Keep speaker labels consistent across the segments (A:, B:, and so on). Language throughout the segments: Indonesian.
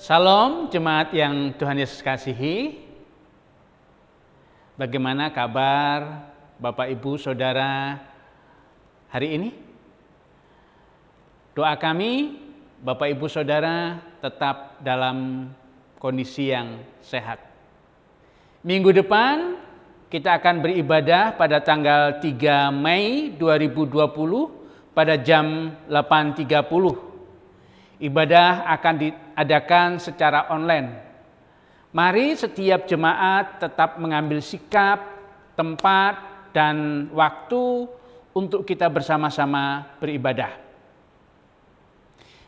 A: Salam jemaat yang Tuhan Yesus kasihi. Bagaimana kabar Bapak Ibu Saudara hari ini? Doa kami Bapak Ibu Saudara tetap dalam kondisi yang sehat. Minggu depan kita akan beribadah pada tanggal 3 Mei 2020 pada jam 8.30. Ibadah akan diadakan secara online. Mari setiap jemaat tetap mengambil sikap, tempat, dan waktu untuk kita bersama-sama beribadah.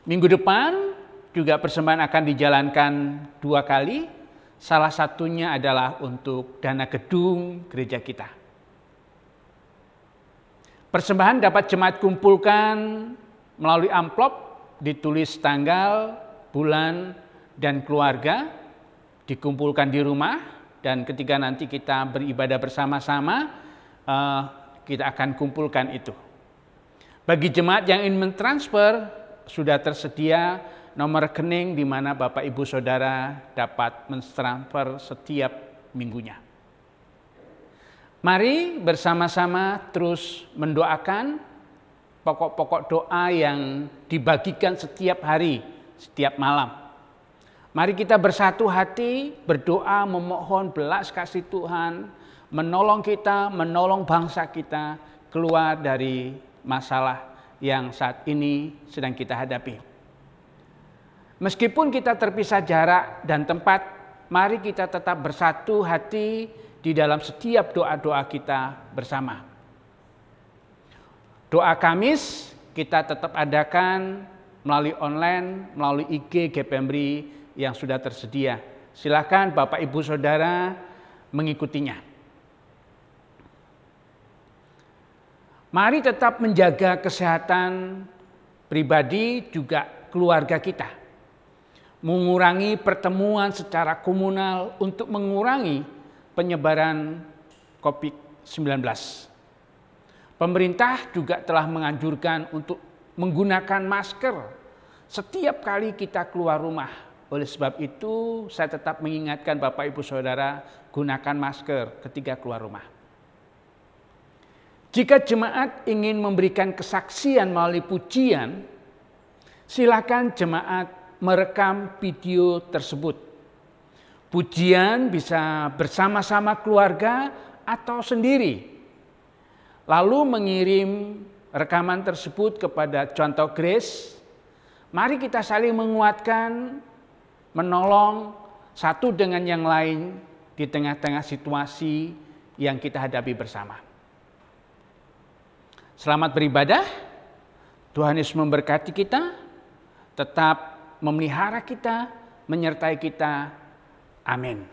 A: Minggu depan juga persembahan akan dijalankan 2 kali. Salah satunya adalah untuk dana gedung gereja kita. Persembahan dapat jemaat kumpulkan melalui amplop, ditulis tanggal, bulan, dan keluarga, dikumpulkan di rumah, dan ketika nanti kita beribadah bersama-sama, kita akan kumpulkan itu. Bagi jemaat yang ingin mentransfer, sudah tersedia nomor rekening di mana Bapak Ibu Saudara dapat mentransfer setiap minggunya. Mari bersama-sama terus mendoakan pokok-pokok doa yang dibagikan setiap hari, setiap malam. Mari kita bersatu hati, berdoa, memohon belas kasih Tuhan, menolong kita, menolong bangsa kita keluar dari masalah yang saat ini sedang kita hadapi. Meskipun kita terpisah jarak dan tempat, mari kita tetap bersatu hati di dalam setiap doa-doa kita bersama. Doa Kamis kita tetap adakan melalui online, melalui IG GPMRI yang sudah tersedia. Silakan Bapak Ibu Saudara mengikutinya. Mari tetap menjaga kesehatan pribadi juga keluarga kita. Mengurangi pertemuan secara komunal untuk mengurangi penyebaran COVID-19. Pemerintah juga telah menganjurkan untuk menggunakan masker setiap kali kita keluar rumah. Oleh sebab itu, saya tetap mengingatkan Bapak Ibu Saudara, gunakan masker ketika keluar rumah. Jika jemaat ingin memberikan kesaksian melalui pujian, silakan jemaat merekam video tersebut. Pujian bisa bersama-sama keluarga atau sendiri. Lalu mengirim rekaman tersebut kepada Contoh Grace. Mari kita saling menguatkan, menolong satu dengan yang lain di tengah-tengah situasi yang kita hadapi bersama. Selamat beribadah. Tuhan Yesus memberkati kita, tetap memelihara kita, menyertai kita. Amin.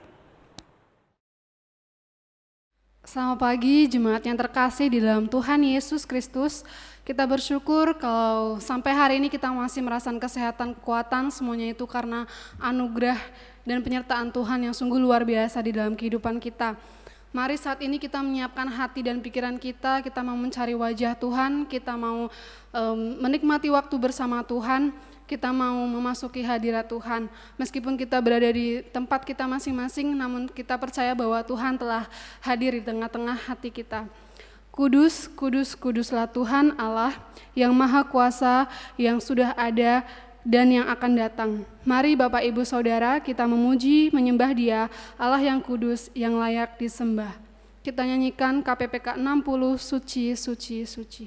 B: Selamat pagi jemaat yang terkasih di dalam Tuhan Yesus Kristus. Kita bersyukur kalau sampai hari ini kita masih merasakan kesehatan, kekuatan, semuanya itu karena anugerah dan penyertaan Tuhan yang sungguh luar biasa di dalam kehidupan kita. Mari saat ini kita menyiapkan hati dan pikiran kita mau mencari wajah Tuhan, kita mau menikmati waktu bersama Tuhan, kita mau memasuki hadirat Tuhan. Meskipun kita berada di tempat kita masing-masing, namun kita percaya bahwa Tuhan telah hadir di tengah-tengah hati kita. Kudus, kudus, kuduslah Tuhan Allah yang maha kuasa, yang sudah ada dan yang akan datang. Mari Bapak Ibu Saudara kita memuji, menyembah Dia, Allah yang kudus, yang layak disembah. Kita nyanyikan KPPK 60, Suci, Suci, Suci.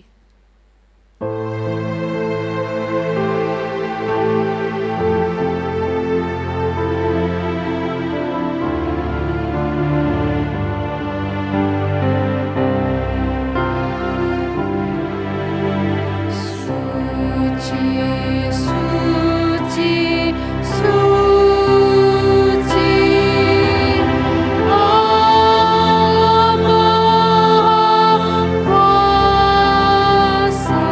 C: Kuasa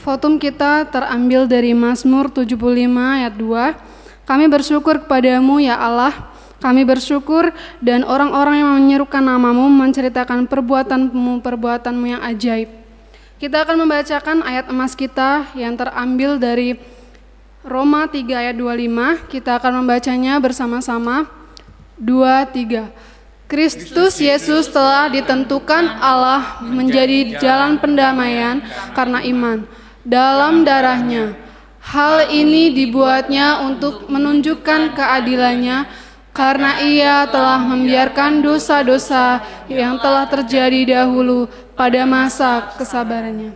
B: Votum kita terambil dari Mazmur 75 ayat 2. Kami bersyukur kepadamu ya Allah, kami bersyukur dan orang-orang yang menyerukan namamu menceritakan perbuatanmu yang ajaib. Kita akan membacakan ayat emas kita yang terambil dari Roma 3 ayat 25. Kita akan membacanya bersama-sama. 2, 3. Kristus Yesus telah ditentukan Allah menjadi jalan pendamaian karena iman dalam darahnya. Hal ini dibuatnya untuk menunjukkan keadilannya karena ia telah membiarkan dosa-dosa yang telah terjadi dahulu pada masa kesabarannya.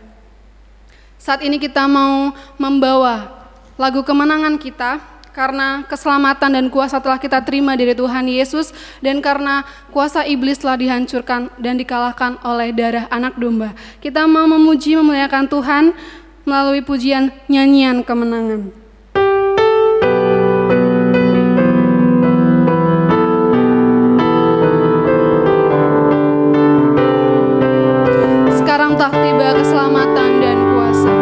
B: Saat ini kita mau membawa lagu kemenangan kita karena keselamatan dan kuasa telah kita terima dari Tuhan Yesus dan karena kuasa iblis telah dihancurkan dan dikalahkan oleh darah anak domba. Kita mau memuji memuliakan Tuhan melalui pujian nyanyian kemenangan. Sekarang telah tiba keselamatan dan kuasa.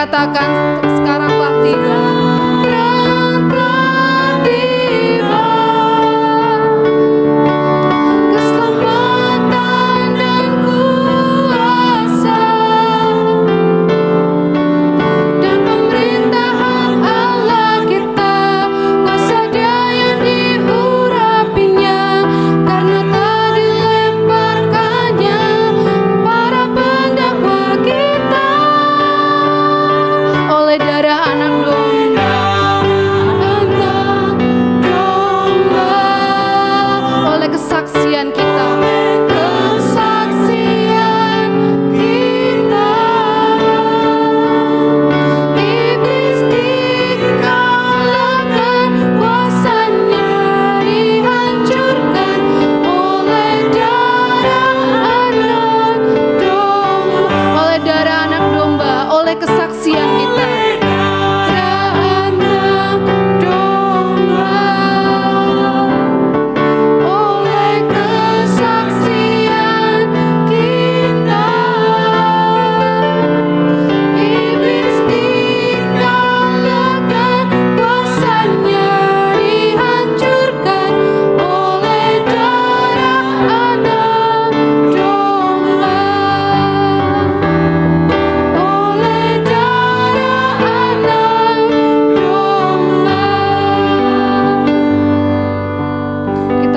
B: Katakan sekarang telah tiba. Keselamatan dan kuasa dan pemerintahan Allah kita, kuasa Dia yang diurapinya karena tak dilemparkannya para pendakwa kita. Oleh darah anak domba, oleh kesaksian kita, iblis dikalahkan, kuasanya dihancurkan oleh darah anak domba, oleh darah anak domba, oleh kesaksian kita.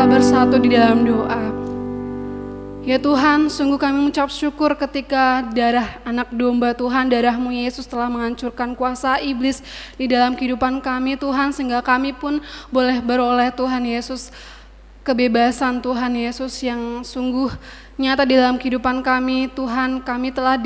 B: Bersatu di dalam doa. Ya Tuhan, sungguh kami mengucap syukur ketika darah anak domba Tuhan, darah-Mu Yesus telah menghancurkan kuasa iblis di dalam kehidupan kami Tuhan, sehingga kami pun boleh beroleh Tuhan Yesus kebebasan Tuhan Yesus yang sungguh nyata di dalam kehidupan kami. Tuhan, kami telah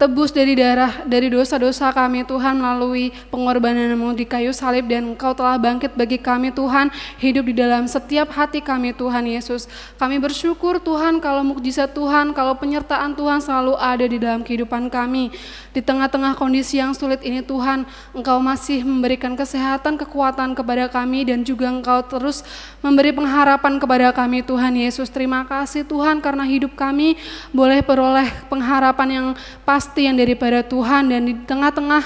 B: tebus dari dosa-dosa kami Tuhan melalui pengorbanan-Mu di kayu salib, dan Engkau telah bangkit bagi kami Tuhan, hidup di dalam setiap hati kami Tuhan Yesus. Kami bersyukur Tuhan kalau mukjizat Tuhan, kalau penyertaan Tuhan selalu ada di dalam kehidupan kami. Di tengah-tengah kondisi yang sulit ini Tuhan, Engkau masih memberikan kesehatan, kekuatan kepada kami, dan juga Engkau terus memberi pengharapan kepada kami Tuhan Yesus. Terima kasih Tuhan karena hidup kami boleh peroleh pengharapan yang pasti yang daripada Tuhan, dan di tengah-tengah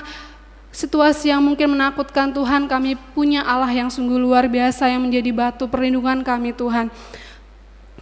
B: situasi yang mungkin menakutkan Tuhan, kami punya Allah yang sungguh luar biasa yang menjadi batu perlindungan kami Tuhan.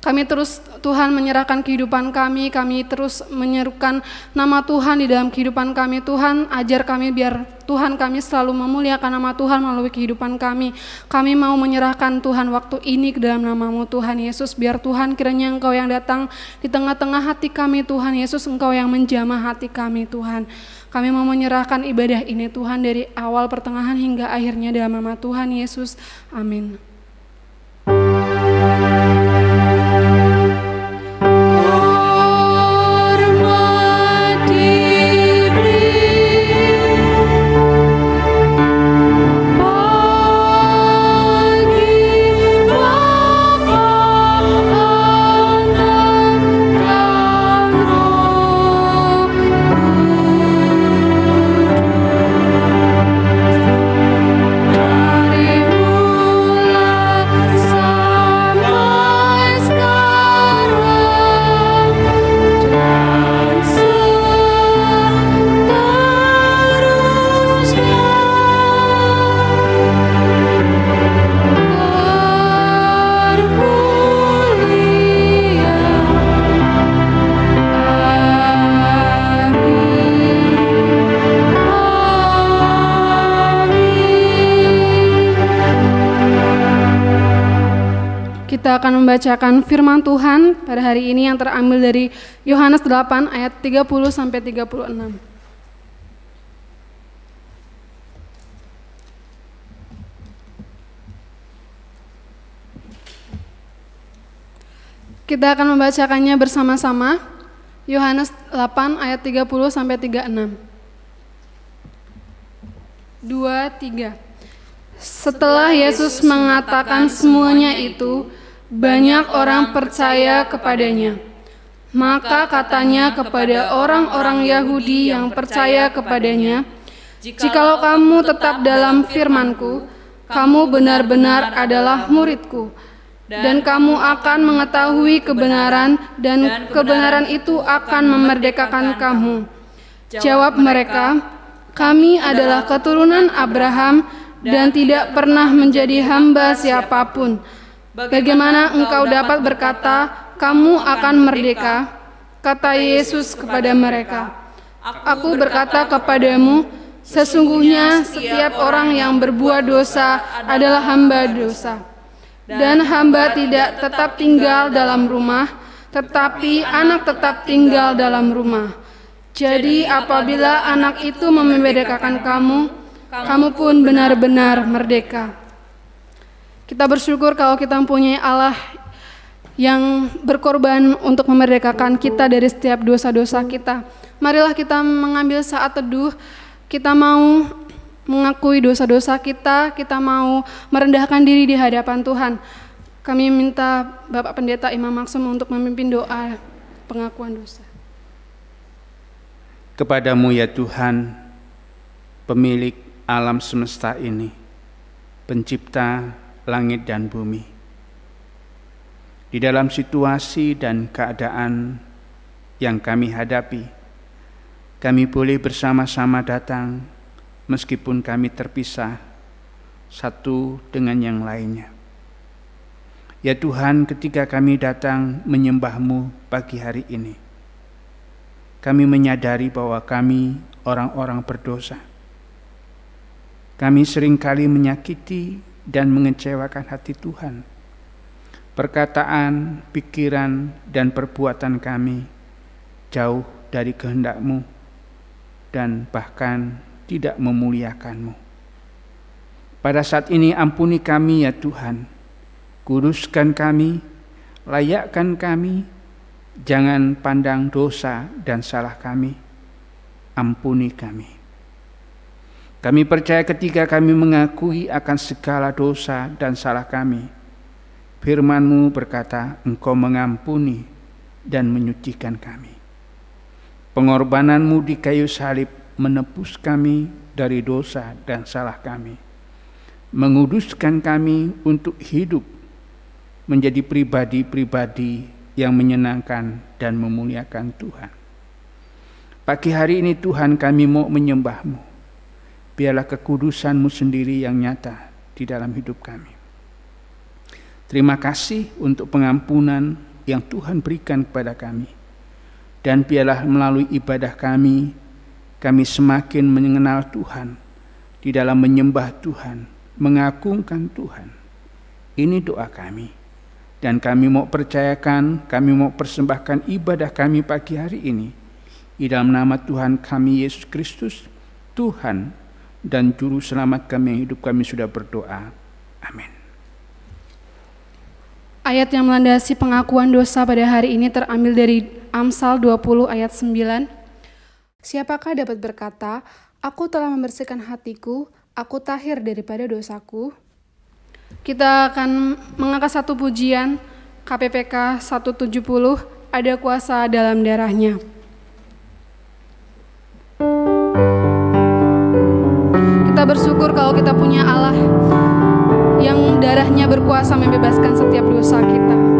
B: Kami terus Tuhan menyerahkan kehidupan kami terus menyerukan nama Tuhan di dalam kehidupan kami Tuhan. Ajar kami biar Tuhan kami selalu memuliakan nama Tuhan melalui kehidupan kami. Kami mau menyerahkan Tuhan waktu ini ke dalam nama-Mu Tuhan Yesus. Biar Tuhan kiranya Engkau yang datang di tengah-tengah hati kami Tuhan Yesus. Engkau yang menjamah hati kami Tuhan. Kami mau menyerahkan ibadah ini Tuhan dari awal, pertengahan hingga akhirnya dalam nama Tuhan Yesus. Amin. Kita akan membacakan firman Tuhan pada hari ini yang terambil dari Yohanes 8 ayat 30 sampai 36. Kita akan membacakannya bersama-sama. Yohanes 8 ayat 30 sampai 36. 2, 3. Setelah Yesus mengatakan semuanya itu, banyak orang percaya kepadanya. Maka katanya kepada orang-orang Yahudi yang percaya kepadanya, "Jikalau kamu tetap dalam firman-Ku, kamu benar-benar adalah murid-Ku, dan kamu akan mengetahui kebenaran, dan kebenaran itu akan memerdekakan kamu." Jawab mereka, "Kami adalah keturunan Abraham dan tidak pernah menjadi hamba siapapun. Bagaimana engkau dapat berkata, kamu akan merdeka?" Kata Yesus kepada mereka, "Aku berkata kepadamu, sesungguhnya setiap orang yang berbuat dosa adalah hamba dosa. Dan hamba tidak tetap tinggal dalam rumah, tetapi anak tetap tinggal dalam rumah. Jadi apabila anak itu memerdekakan kamu, kamu pun benar-benar merdeka." Kita bersyukur kalau kita mempunyai Allah yang berkorban untuk memerdekakan kita dari setiap dosa-dosa kita. Marilah kita mengambil saat teduh, kita mau mengakui dosa-dosa kita mau merendahkan diri di hadapan Tuhan. Kami minta Bapak Pendeta Imam Maksum untuk memimpin doa pengakuan dosa.
A: Kepadamu ya Tuhan, pemilik alam semesta ini, pencipta langit dan bumi. Di dalam situasi dan keadaan yang kami hadapi, kami boleh bersama-sama datang meskipun kami terpisah satu dengan yang lainnya. Ya Tuhan, ketika kami datang menyembah-Mu pagi hari ini, kami menyadari bahwa kami orang-orang berdosa. Kami seringkali menyakiti dan mengecewakan hati Tuhan. Perkataan, pikiran, dan perbuatan kami jauh dari kehendak-Mu dan bahkan tidak memuliakan-Mu. Pada saat ini ampuni kami ya Tuhan, kuduskan kami, layakkan kami, jangan pandang dosa dan salah kami, ampuni kami. Kami percaya ketika kami mengakui akan segala dosa dan salah kami, firman-Mu berkata, Engkau mengampuni dan menyucikan kami. Pengorbanan-Mu di kayu salib menebus kami dari dosa dan salah kami, menguduskan kami untuk hidup menjadi pribadi-pribadi yang menyenangkan dan memuliakan Tuhan. Pagi hari ini Tuhan, kami mau menyembah-Mu. Biarlah kekudusan-Mu sendiri yang nyata di dalam hidup kami. Terima kasih untuk pengampunan yang Tuhan berikan kepada kami. Dan biarlah melalui ibadah kami semakin mengenal Tuhan, di dalam menyembah Tuhan, mengagungkan Tuhan. Ini doa kami. Dan kami mau percayakan, kami mau persembahkan ibadah kami pagi hari ini di dalam nama Tuhan kami Yesus Kristus, Tuhan dan Juru Selamat kami yang hidup, kami sudah berdoa. Amin.
B: Ayat yang melandasi pengakuan dosa pada hari ini terambil dari Amsal 20 ayat 9. Siapakah dapat berkata, aku telah membersihkan hatiku, aku tahir daripada dosaku? Kita akan mengangkat satu pujian, KPPK 170, ada kuasa dalam darahnya. Kita bersyukur kalau kita punya Allah yang darahnya berkuasa membebaskan setiap dosa kita.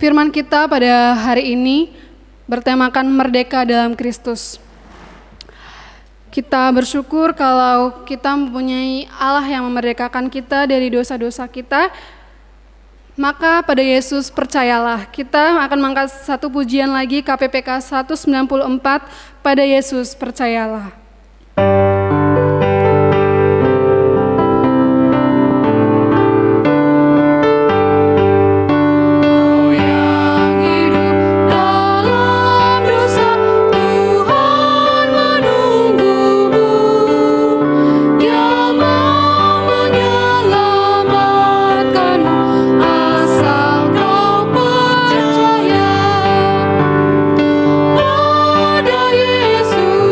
B: Firman kita pada hari ini bertemakan merdeka dalam Kristus. Kita bersyukur kalau kita mempunyai Allah yang memerdekakan kita dari dosa-dosa kita. Maka pada Yesus percayalah. Kita akan mengangkat satu pujian lagi, KPPK 194, pada Yesus percayalah.
C: Yesus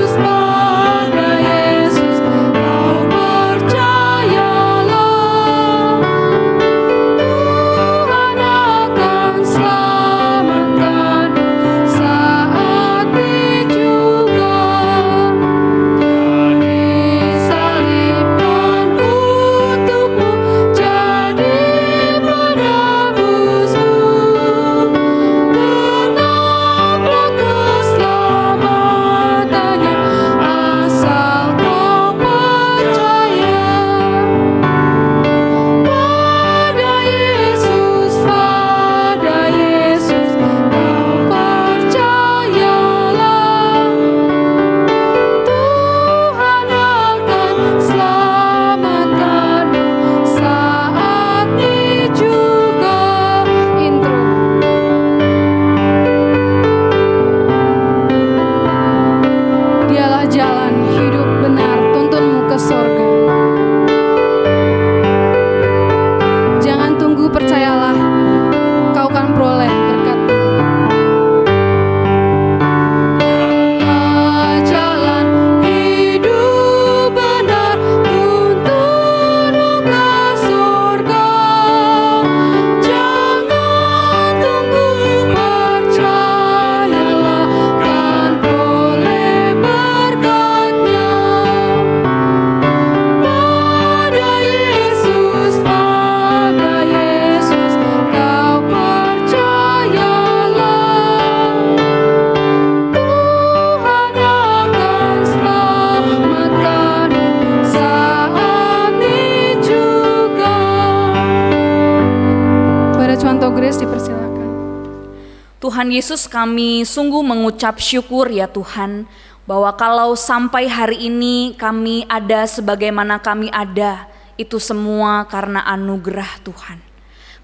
C: Tuhan Yesus, kami sungguh mengucap syukur ya Tuhan, bahwa kalau sampai hari ini kami ada sebagaimana kami ada, itu semua karena anugerah Tuhan.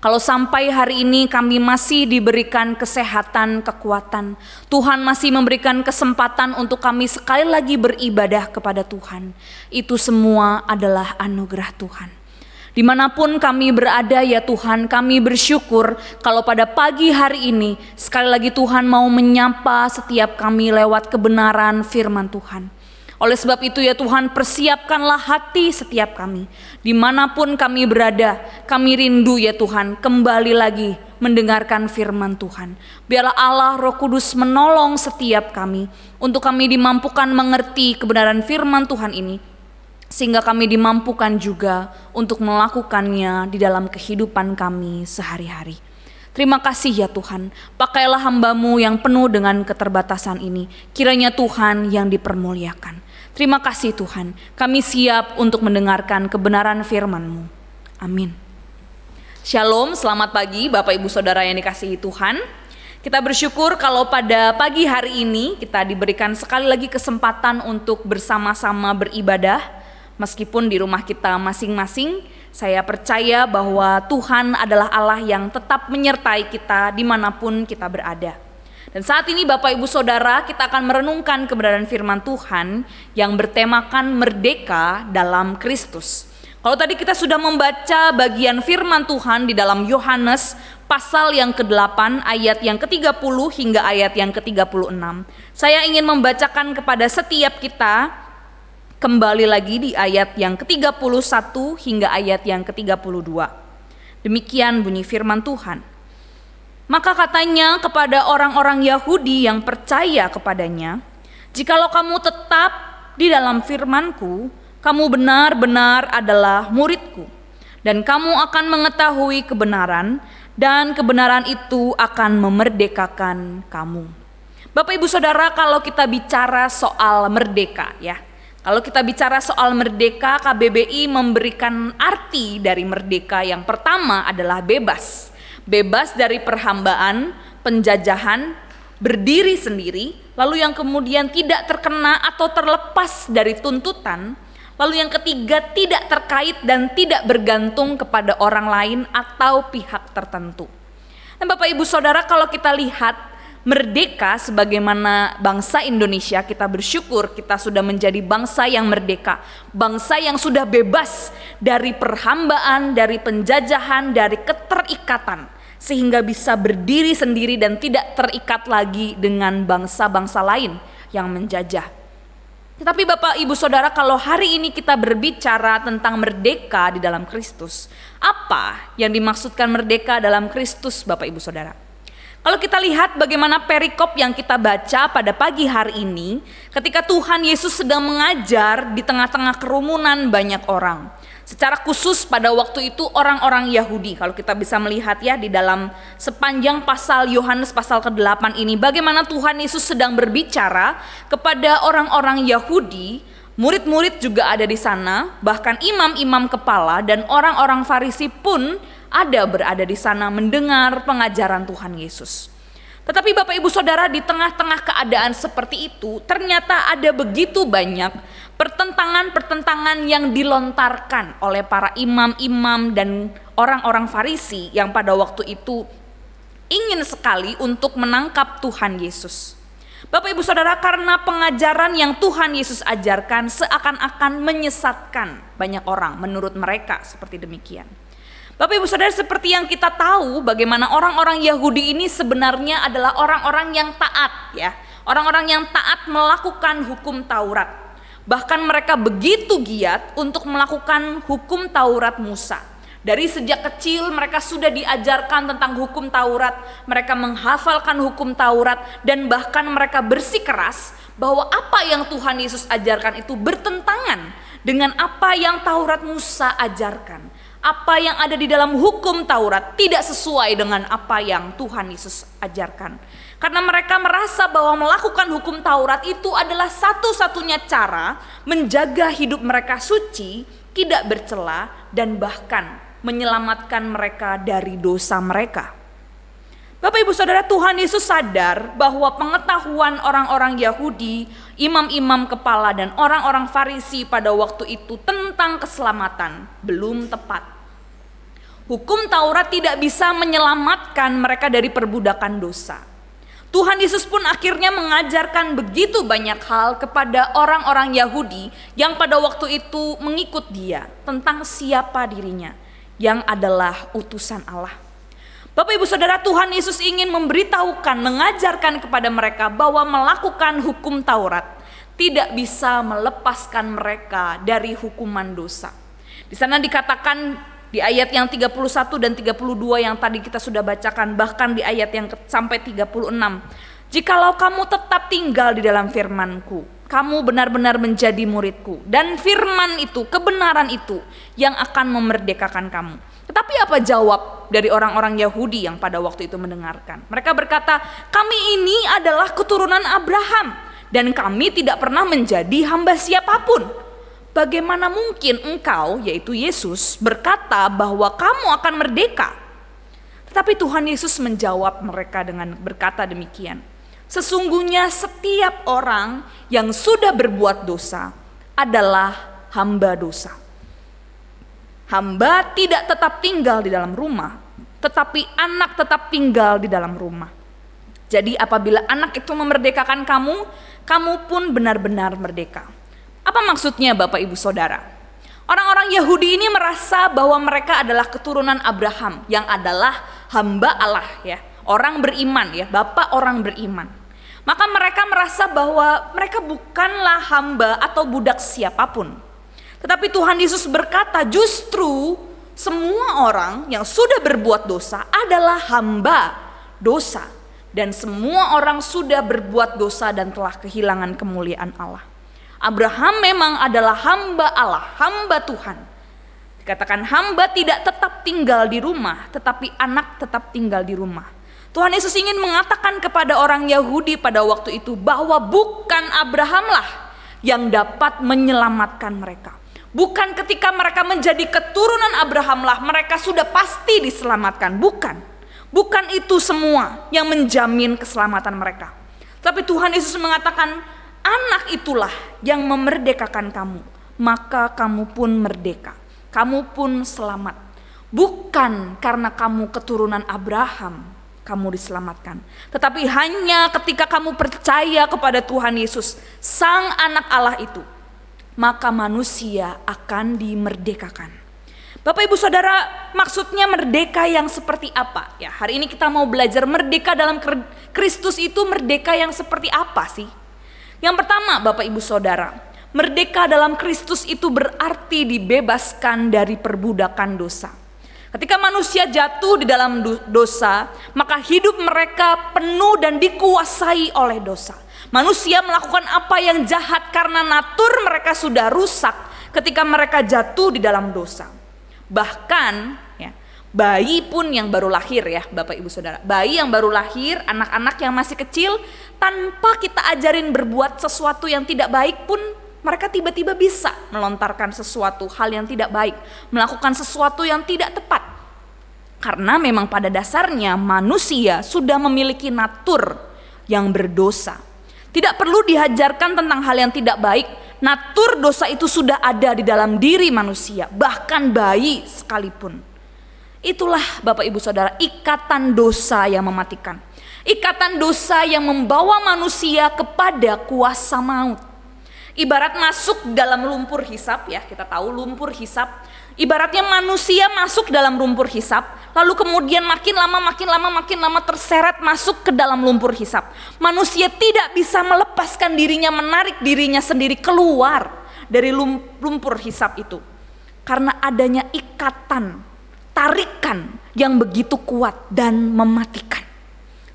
C: Kalau sampai hari ini kami masih diberikan kesehatan, kekuatan, Tuhan masih memberikan kesempatan untuk kami sekali lagi beribadah kepada Tuhan, itu semua adalah anugerah Tuhan. Dimanapun kami berada ya Tuhan, kami bersyukur kalau pada pagi hari ini sekali lagi Tuhan mau menyapa setiap kami lewat kebenaran firman Tuhan. Oleh sebab itu ya Tuhan, persiapkanlah hati setiap kami. Dimanapun kami berada, kami rindu ya Tuhan kembali lagi mendengarkan firman Tuhan. Biarlah Allah Roh Kudus menolong setiap kami untuk kami dimampukan mengerti kebenaran firman Tuhan ini, sehingga kami dimampukan juga untuk melakukannya di dalam kehidupan kami sehari-hari. Terima kasih ya Tuhan, pakailah hamba-Mu yang penuh dengan keterbatasan ini, kiranya Tuhan yang dipermuliakan. Terima kasih Tuhan, kami siap untuk mendengarkan kebenaran firman-Mu. Amin. Shalom, selamat pagi Bapak Ibu Saudara yang dikasihi Tuhan. Kita bersyukur kalau pada pagi hari ini kita diberikan sekali lagi kesempatan untuk bersama-sama beribadah. Meskipun di rumah kita masing-masing, saya percaya bahwa Tuhan adalah Allah yang tetap menyertai kita dimanapun kita berada. Dan saat ini Bapak Ibu Saudara, kita akan merenungkan kebenaran firman Tuhan yang bertemakan merdeka dalam Kristus. Kalau tadi kita sudah membaca bagian firman Tuhan di dalam Yohanes pasal yang ke-8 ayat yang ke-30 hingga ayat yang ke-36. Saya ingin membacakan kepada setiap kita kembali lagi di ayat yang ke-31 hingga ayat yang ke-32. Demikian bunyi firman Tuhan. Maka katanya kepada orang-orang Yahudi yang percaya kepadanya, jikalau kamu tetap di dalam firman-Ku, kamu benar-benar adalah murid-Ku, dan kamu akan mengetahui kebenaran, dan kebenaran itu akan memerdekakan kamu. Bapak Ibu Saudara, kalau kita bicara soal merdeka ya, kalau kita bicara soal merdeka, KBBI memberikan arti dari merdeka. Yang pertama adalah bebas. Bebas dari perhambaan, penjajahan, berdiri sendiri, lalu yang kemudian tidak terkena atau terlepas dari tuntutan, lalu yang ketiga tidak terkait dan tidak bergantung kepada orang lain atau pihak tertentu. Dan Bapak Ibu Saudara, kalau kita lihat merdeka sebagaimana bangsa Indonesia, kita bersyukur kita sudah menjadi bangsa yang merdeka, bangsa yang sudah bebas dari perhambaan, dari penjajahan, dari keterikatan, sehingga bisa berdiri sendiri dan tidak terikat lagi dengan bangsa-bangsa lain yang menjajah. Tetapi Bapak Ibu Saudara, kalau hari ini kita berbicara tentang merdeka di dalam Kristus, apa yang dimaksudkan merdeka dalam Kristus Bapak Ibu Saudara? Kalau kita lihat bagaimana perikop yang kita baca pada pagi hari ini, ketika Tuhan Yesus sedang mengajar di tengah-tengah kerumunan banyak orang. Secara khusus pada waktu itu orang-orang Yahudi. Kalau kita bisa melihat ya di dalam sepanjang pasal Yohanes pasal ke-8 ini, bagaimana Tuhan Yesus sedang berbicara kepada orang-orang Yahudi. Murid-murid juga ada di sana, bahkan imam-imam kepala dan orang-orang Farisi pun berada di sana mendengar pengajaran Tuhan Yesus. Tetapi Bapak Ibu Saudara, di tengah-tengah keadaan seperti itu, ternyata ada begitu banyak pertentangan-pertentangan yang dilontarkan oleh para imam-imam dan orang-orang Farisi yang pada waktu itu ingin sekali untuk menangkap Tuhan Yesus. Bapak Ibu Saudara, karena pengajaran yang Tuhan Yesus ajarkan seakan-akan menyesatkan banyak orang menurut mereka, seperti demikian. Bapak Ibu Saudara, seperti yang kita tahu bagaimana orang-orang Yahudi ini sebenarnya adalah orang-orang yang taat ya. Orang-orang yang taat melakukan hukum Taurat. Bahkan mereka begitu giat untuk melakukan hukum Taurat Musa. Dari sejak kecil mereka sudah diajarkan tentang hukum Taurat, mereka menghafalkan hukum Taurat, dan bahkan mereka bersikeras bahwa apa yang Tuhan Yesus ajarkan itu bertentangan dengan apa yang Taurat Musa ajarkan. Apa yang ada di dalam hukum Taurat tidak sesuai dengan apa yang Tuhan Yesus ajarkan. Karena mereka merasa bahwa melakukan hukum Taurat itu adalah satu-satunya cara menjaga hidup mereka suci, tidak bercela, dan bahkan menyelamatkan mereka dari dosa mereka. Bapak Ibu Saudara, Tuhan Yesus sadar bahwa pengetahuan orang-orang Yahudi, imam-imam kepala dan orang-orang Farisi pada waktu itu tentang keselamatan belum tepat. Hukum Taurat tidak bisa menyelamatkan mereka dari perbudakan dosa. Tuhan Yesus pun akhirnya mengajarkan begitu banyak hal kepada orang-orang Yahudi yang pada waktu itu mengikut Dia tentang siapa dirinya, yang adalah utusan Allah. Bapak Ibu Saudara, Tuhan Yesus ingin memberitahukan, mengajarkan kepada mereka bahwa melakukan hukum Taurat tidak bisa melepaskan mereka dari hukuman dosa. Di sana dikatakan di ayat yang 31 dan 32 yang tadi kita sudah bacakan, bahkan di ayat yang sampai 36. Jikalau kamu tetap tinggal di dalam firman-Ku, kamu benar-benar menjadi murid-Ku, dan firman itu, kebenaran itu yang akan memerdekakan kamu. Tetapi apa jawab dari orang-orang Yahudi yang pada waktu itu mendengarkan? Mereka berkata, kami ini adalah keturunan Abraham dan kami tidak pernah menjadi hamba siapapun. Bagaimana mungkin engkau, yaitu Yesus, berkata bahwa kamu akan merdeka? Tetapi Tuhan Yesus menjawab mereka dengan berkata demikian. Sesungguhnya setiap orang yang sudah berbuat dosa adalah hamba dosa. Hamba tidak tetap tinggal di dalam rumah, tetapi anak tetap tinggal di dalam rumah. Jadi apabila anak itu memerdekakan kamu, kamu pun benar-benar merdeka. Apa maksudnya Bapak Ibu Saudara? Orang-orang Yahudi ini merasa bahwa mereka adalah keturunan Abraham yang adalah hamba Allah ya, orang beriman ya, bapak orang beriman. Maka mereka merasa bahwa mereka bukanlah hamba atau budak siapapun. Tetapi Tuhan Yesus berkata justru semua orang yang sudah berbuat dosa adalah hamba dosa. Dan semua orang sudah berbuat dosa dan telah kehilangan kemuliaan Allah. Abraham memang adalah hamba Allah, hamba Tuhan. Dikatakan hamba tidak tetap tinggal di rumah, tetapi anak tetap tinggal di rumah. Tuhan Yesus ingin mengatakan kepada orang Yahudi pada waktu itu bahwa bukan Abrahamlah yang dapat menyelamatkan mereka. Bukan ketika mereka menjadi keturunan Abrahamlah mereka sudah pasti diselamatkan. Bukan itu semua yang menjamin keselamatan mereka. Tapi Tuhan Yesus mengatakan anak itulah yang memerdekakan kamu. Maka kamu pun merdeka. Kamu pun selamat. Bukan karena kamu keturunan Abraham kamu diselamatkan. Tetapi hanya ketika kamu percaya kepada Tuhan Yesus, Sang Anak Allah itu, maka manusia akan dimerdekakan. Bapak Ibu Saudara, maksudnya merdeka yang seperti apa? Ya, hari ini kita mau belajar merdeka dalam Kristus itu merdeka yang seperti apa sih? Yang pertama Bapak Ibu Saudara, merdeka dalam Kristus itu berarti dibebaskan dari perbudakan dosa. Ketika manusia jatuh di dalam dosa, maka hidup mereka penuh dan dikuasai oleh dosa. Manusia melakukan apa yang jahat karena natur mereka sudah rusak ketika mereka jatuh di dalam dosa. Bahkan ya, bayi pun yang baru lahir ya Bapak Ibu Saudara. Bayi yang baru lahir, anak-anak yang masih kecil, tanpa kita ajarin berbuat sesuatu yang tidak baik pun mereka tiba-tiba bisa melontarkan sesuatu hal yang tidak baik, melakukan sesuatu yang tidak tepat. Karena memang pada dasarnya manusia sudah memiliki natur yang berdosa. Tidak perlu diajarkan tentang hal yang tidak baik. Natur dosa itu sudah ada di dalam diri manusia, bahkan bayi sekalipun. Itulah Bapak Ibu Saudara, ikatan dosa yang mematikan. Ikatan dosa yang membawa manusia kepada kuasa maut. Ibarat masuk dalam lumpur hisap ya, kita tahu lumpur hisap. Ibaratnya manusia masuk dalam lumpur hisap, lalu kemudian makin lama terseret masuk ke dalam lumpur hisap. Manusia tidak bisa melepaskan dirinya, menarik dirinya sendiri keluar dari lumpur hisap itu. Karena adanya ikatan, tarikan yang begitu kuat dan mematikan.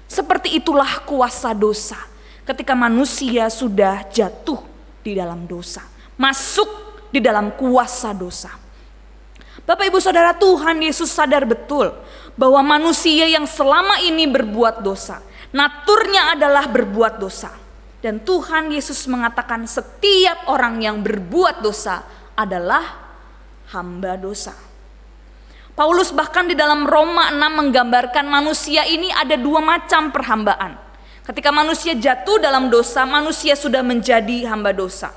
C: Seperti itulah kuasa dosa ketika manusia sudah jatuh di dalam dosa, masuk di dalam kuasa dosa. Bapak Ibu Saudara, Tuhan Yesus sadar betul bahwa manusia yang selama ini berbuat dosa, naturnya adalah berbuat dosa. Dan Tuhan Yesus mengatakan setiap orang yang berbuat dosa adalah hamba dosa. Paulus bahkan di dalam Roma 6 menggambarkan manusia ini ada dua macam perhambaan. Ketika manusia jatuh dalam dosa, manusia sudah menjadi hamba dosa.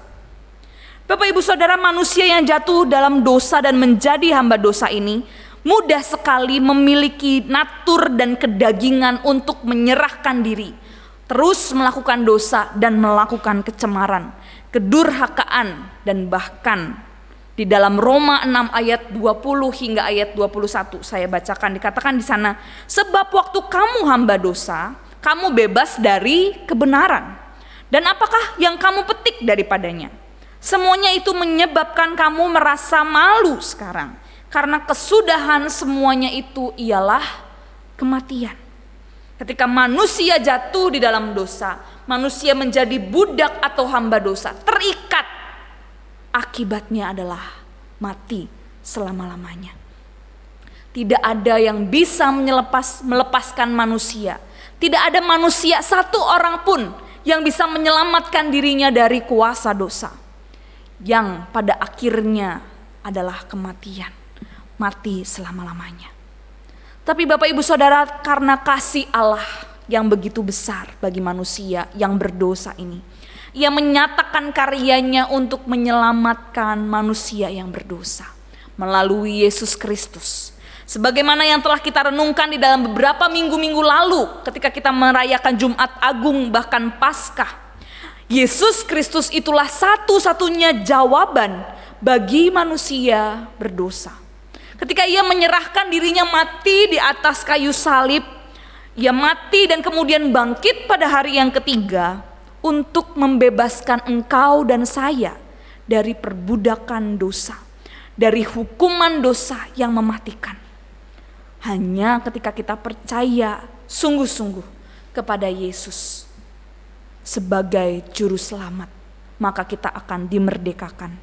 C: Bapak Ibu Saudara, manusia yang jatuh dalam dosa dan menjadi hamba dosa ini mudah sekali memiliki natur dan kedagingan untuk menyerahkan diri, terus melakukan dosa dan melakukan kecemaran, kedurhakaan, dan bahkan di dalam Roma 6 ayat 20 hingga ayat 21 saya bacakan, dikatakan di sana, sebab waktu kamu hamba dosa, kamu bebas dari kebenaran. Dan apakah yang kamu petik daripadanya? Semuanya itu menyebabkan kamu merasa malu sekarang, karena kesudahan semuanya itu ialah kematian. Ketika manusia jatuh di dalam dosa, manusia menjadi budak atau hamba dosa, terikat. Akibatnya adalah mati selama-lamanya. Tidak ada yang bisa melepaskan manusia. Tidak ada manusia satu orang pun yang bisa menyelamatkan dirinya dari kuasa dosa, yang pada akhirnya adalah kematian, mati selama-lamanya. Tapi Bapak Ibu Saudara, karena kasih Allah yang begitu besar bagi manusia yang berdosa ini, Ia menyatakan karyanya untuk menyelamatkan manusia yang berdosa melalui Yesus Kristus. Sebagaimana yang telah kita renungkan di dalam beberapa minggu-minggu lalu ketika kita merayakan Jumat Agung bahkan Paskah. Yesus Kristus itulah satu-satunya jawaban bagi manusia berdosa. Ketika Ia menyerahkan dirinya mati di atas kayu salib, Ia mati dan kemudian bangkit pada hari yang ketiga untuk membebaskan engkau dan saya dari perbudakan dosa, dari hukuman dosa yang mematikan. Hanya ketika kita percaya sungguh-sungguh kepada Yesus sebagai juru selamat, maka kita akan dimerdekakan.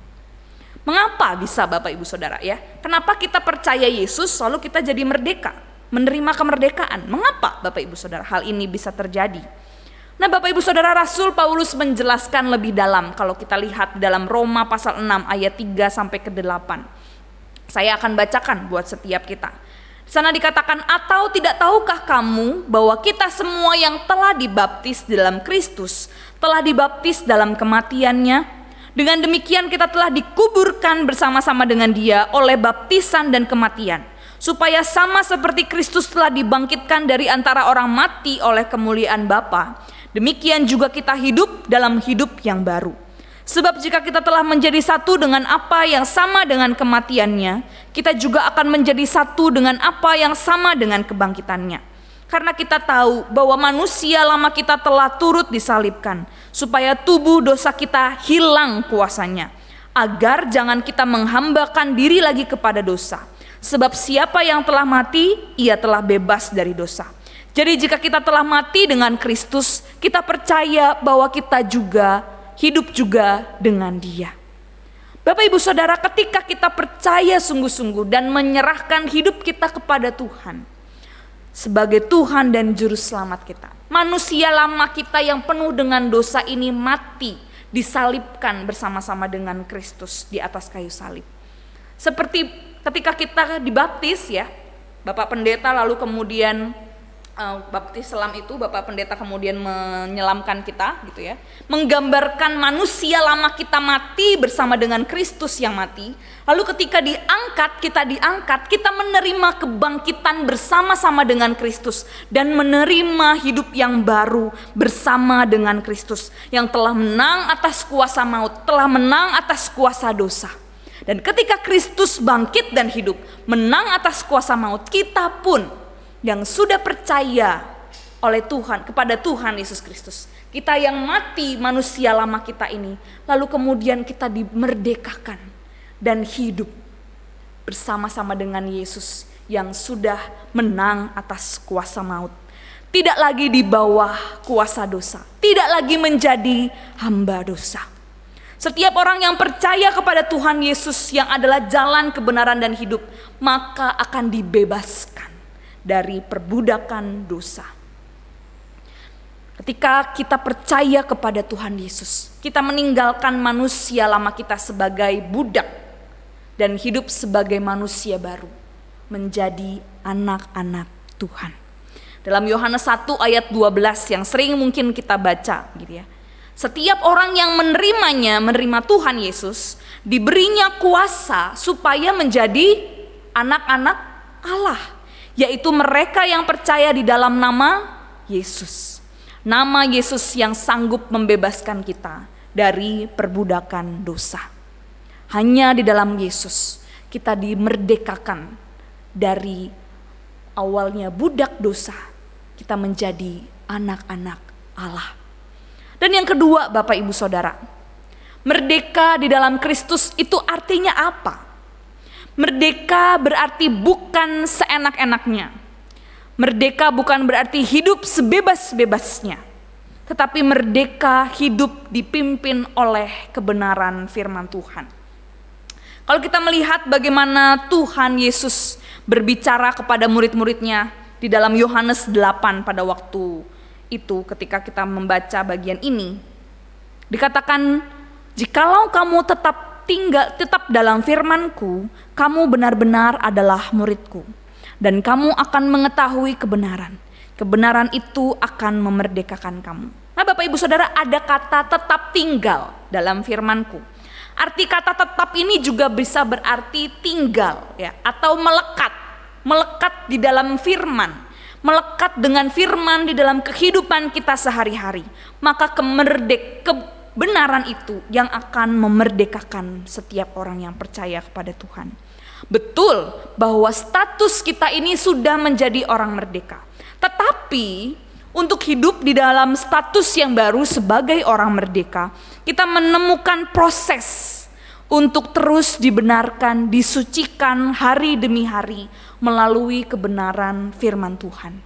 C: Mengapa bisa Bapak Ibu Saudara ya? Kenapa kita percaya Yesus lalu kita jadi merdeka, menerima kemerdekaan? Mengapa Bapak Ibu Saudara hal ini bisa terjadi? Nah Bapak Ibu Saudara, Rasul Paulus menjelaskan lebih dalam kalau kita lihat dalam Roma pasal 6 ayat 3 sampai ke 8. Saya akan bacakan buat setiap kita. Di sana dikatakan, atau tidak tahukah kamu bahwa kita semua yang telah dibaptis dalam Kristus telah dibaptis dalam kematiannya? Dengan demikian kita telah dikuburkan bersama-sama dengan Dia oleh baptisan dan kematian, supaya sama seperti Kristus telah dibangkitkan dari antara orang mati oleh kemuliaan Bapa, demikian juga kita hidup dalam hidup yang baru. Sebab jika kita telah menjadi satu dengan apa yang sama dengan kematiannya, kita juga akan menjadi satu dengan apa yang sama dengan kebangkitannya. Karena kita tahu bahwa manusia lama kita telah turut disalibkan, supaya tubuh dosa kita hilang kuasanya, agar jangan kita menghambakan diri lagi kepada dosa. Sebab siapa yang telah mati, ia telah bebas dari dosa. Jadi jika kita telah mati dengan Kristus, kita percaya bahwa kita juga hidup juga dengan Dia. Bapak Ibu Saudara, ketika kita percaya sungguh-sungguh dan menyerahkan hidup kita kepada Tuhan sebagai Tuhan dan Juru Selamat kita, manusia lama kita yang penuh dengan dosa ini mati, disalibkan bersama-sama dengan Kristus di atas kayu salib. Seperti ketika kita dibaptis ya, Bapak Pendeta lalu kemudian baptis selam itu, Bapak Pendeta kemudian menyelamkan kita gitu ya, menggambarkan manusia lama kita mati bersama dengan Kristus yang mati. Lalu ketika diangkat, kita menerima kebangkitan bersama-sama dengan Kristus dan menerima hidup yang baru bersama dengan Kristus yang telah menang atas kuasa maut, telah menang atas kuasa dosa. Dan ketika Kristus bangkit dan hidup, menang atas kuasa maut, kita pun yang sudah percaya oleh Tuhan kepada Tuhan Yesus Kristus, kita yang mati manusia lama kita ini, lalu kemudian kita dimerdekakan dan hidup bersama-sama dengan Yesus yang sudah menang atas kuasa maut, tidak lagi di bawah kuasa dosa, tidak lagi menjadi hamba dosa. Setiap orang yang percaya kepada Tuhan Yesus yang adalah jalan kebenaran dan hidup, maka akan dibebaskan dari perbudakan dosa. Ketika kita percaya kepada Tuhan Yesus, kita meninggalkan manusia lama kita sebagai budak dan hidup sebagai manusia baru. menjadi anak-anak Tuhan. Dalam Yohanes 1 ayat 12 yang sering mungkin kita baca gitu ya. Setiap orang yang menerima Tuhan Yesus, diberinya kuasa supaya menjadi anak-anak Allah, yaitu mereka yang percaya di dalam nama Yesus. Nama Yesus yang sanggup membebaskan kita dari perbudakan dosa. Hanya di dalam Yesus kita dimerdekakan dari awalnya budak dosa, kita menjadi anak-anak Allah. Dan yang kedua, Bapak Ibu Saudara, merdeka di dalam Kristus itu artinya apa? Merdeka berarti bukan seenak-enaknya. Merdeka bukan berarti hidup sebebas-bebasnya, tetapi merdeka hidup dipimpin oleh kebenaran firman Tuhan. Kalau kita melihat bagaimana Tuhan Yesus berbicara kepada murid-muridnya di dalam Yohanes 8 pada waktu itu, ketika kita membaca bagian ini, dikatakan, jikalau kamu tetap dalam firman-Ku, kamu benar-benar adalah murid-Ku, dan kamu akan mengetahui kebenaran. Kebenaran itu akan memerdekakan kamu. Nah, Bapak Ibu Saudara, ada kata tetap tinggal dalam firman-Ku. Arti kata tetap ini juga bisa berarti tinggal ya, atau melekat di dalam firman, melekat dengan firman di dalam kehidupan kita sehari-hari. Maka kebenaran itu yang akan memerdekakan setiap orang yang percaya kepada Tuhan. Betul bahwa status kita ini sudah menjadi orang merdeka, tetapi untuk hidup di dalam status yang baru sebagai orang merdeka, kita menemukan proses untuk terus dibenarkan, disucikan hari demi hari melalui kebenaran firman Tuhan.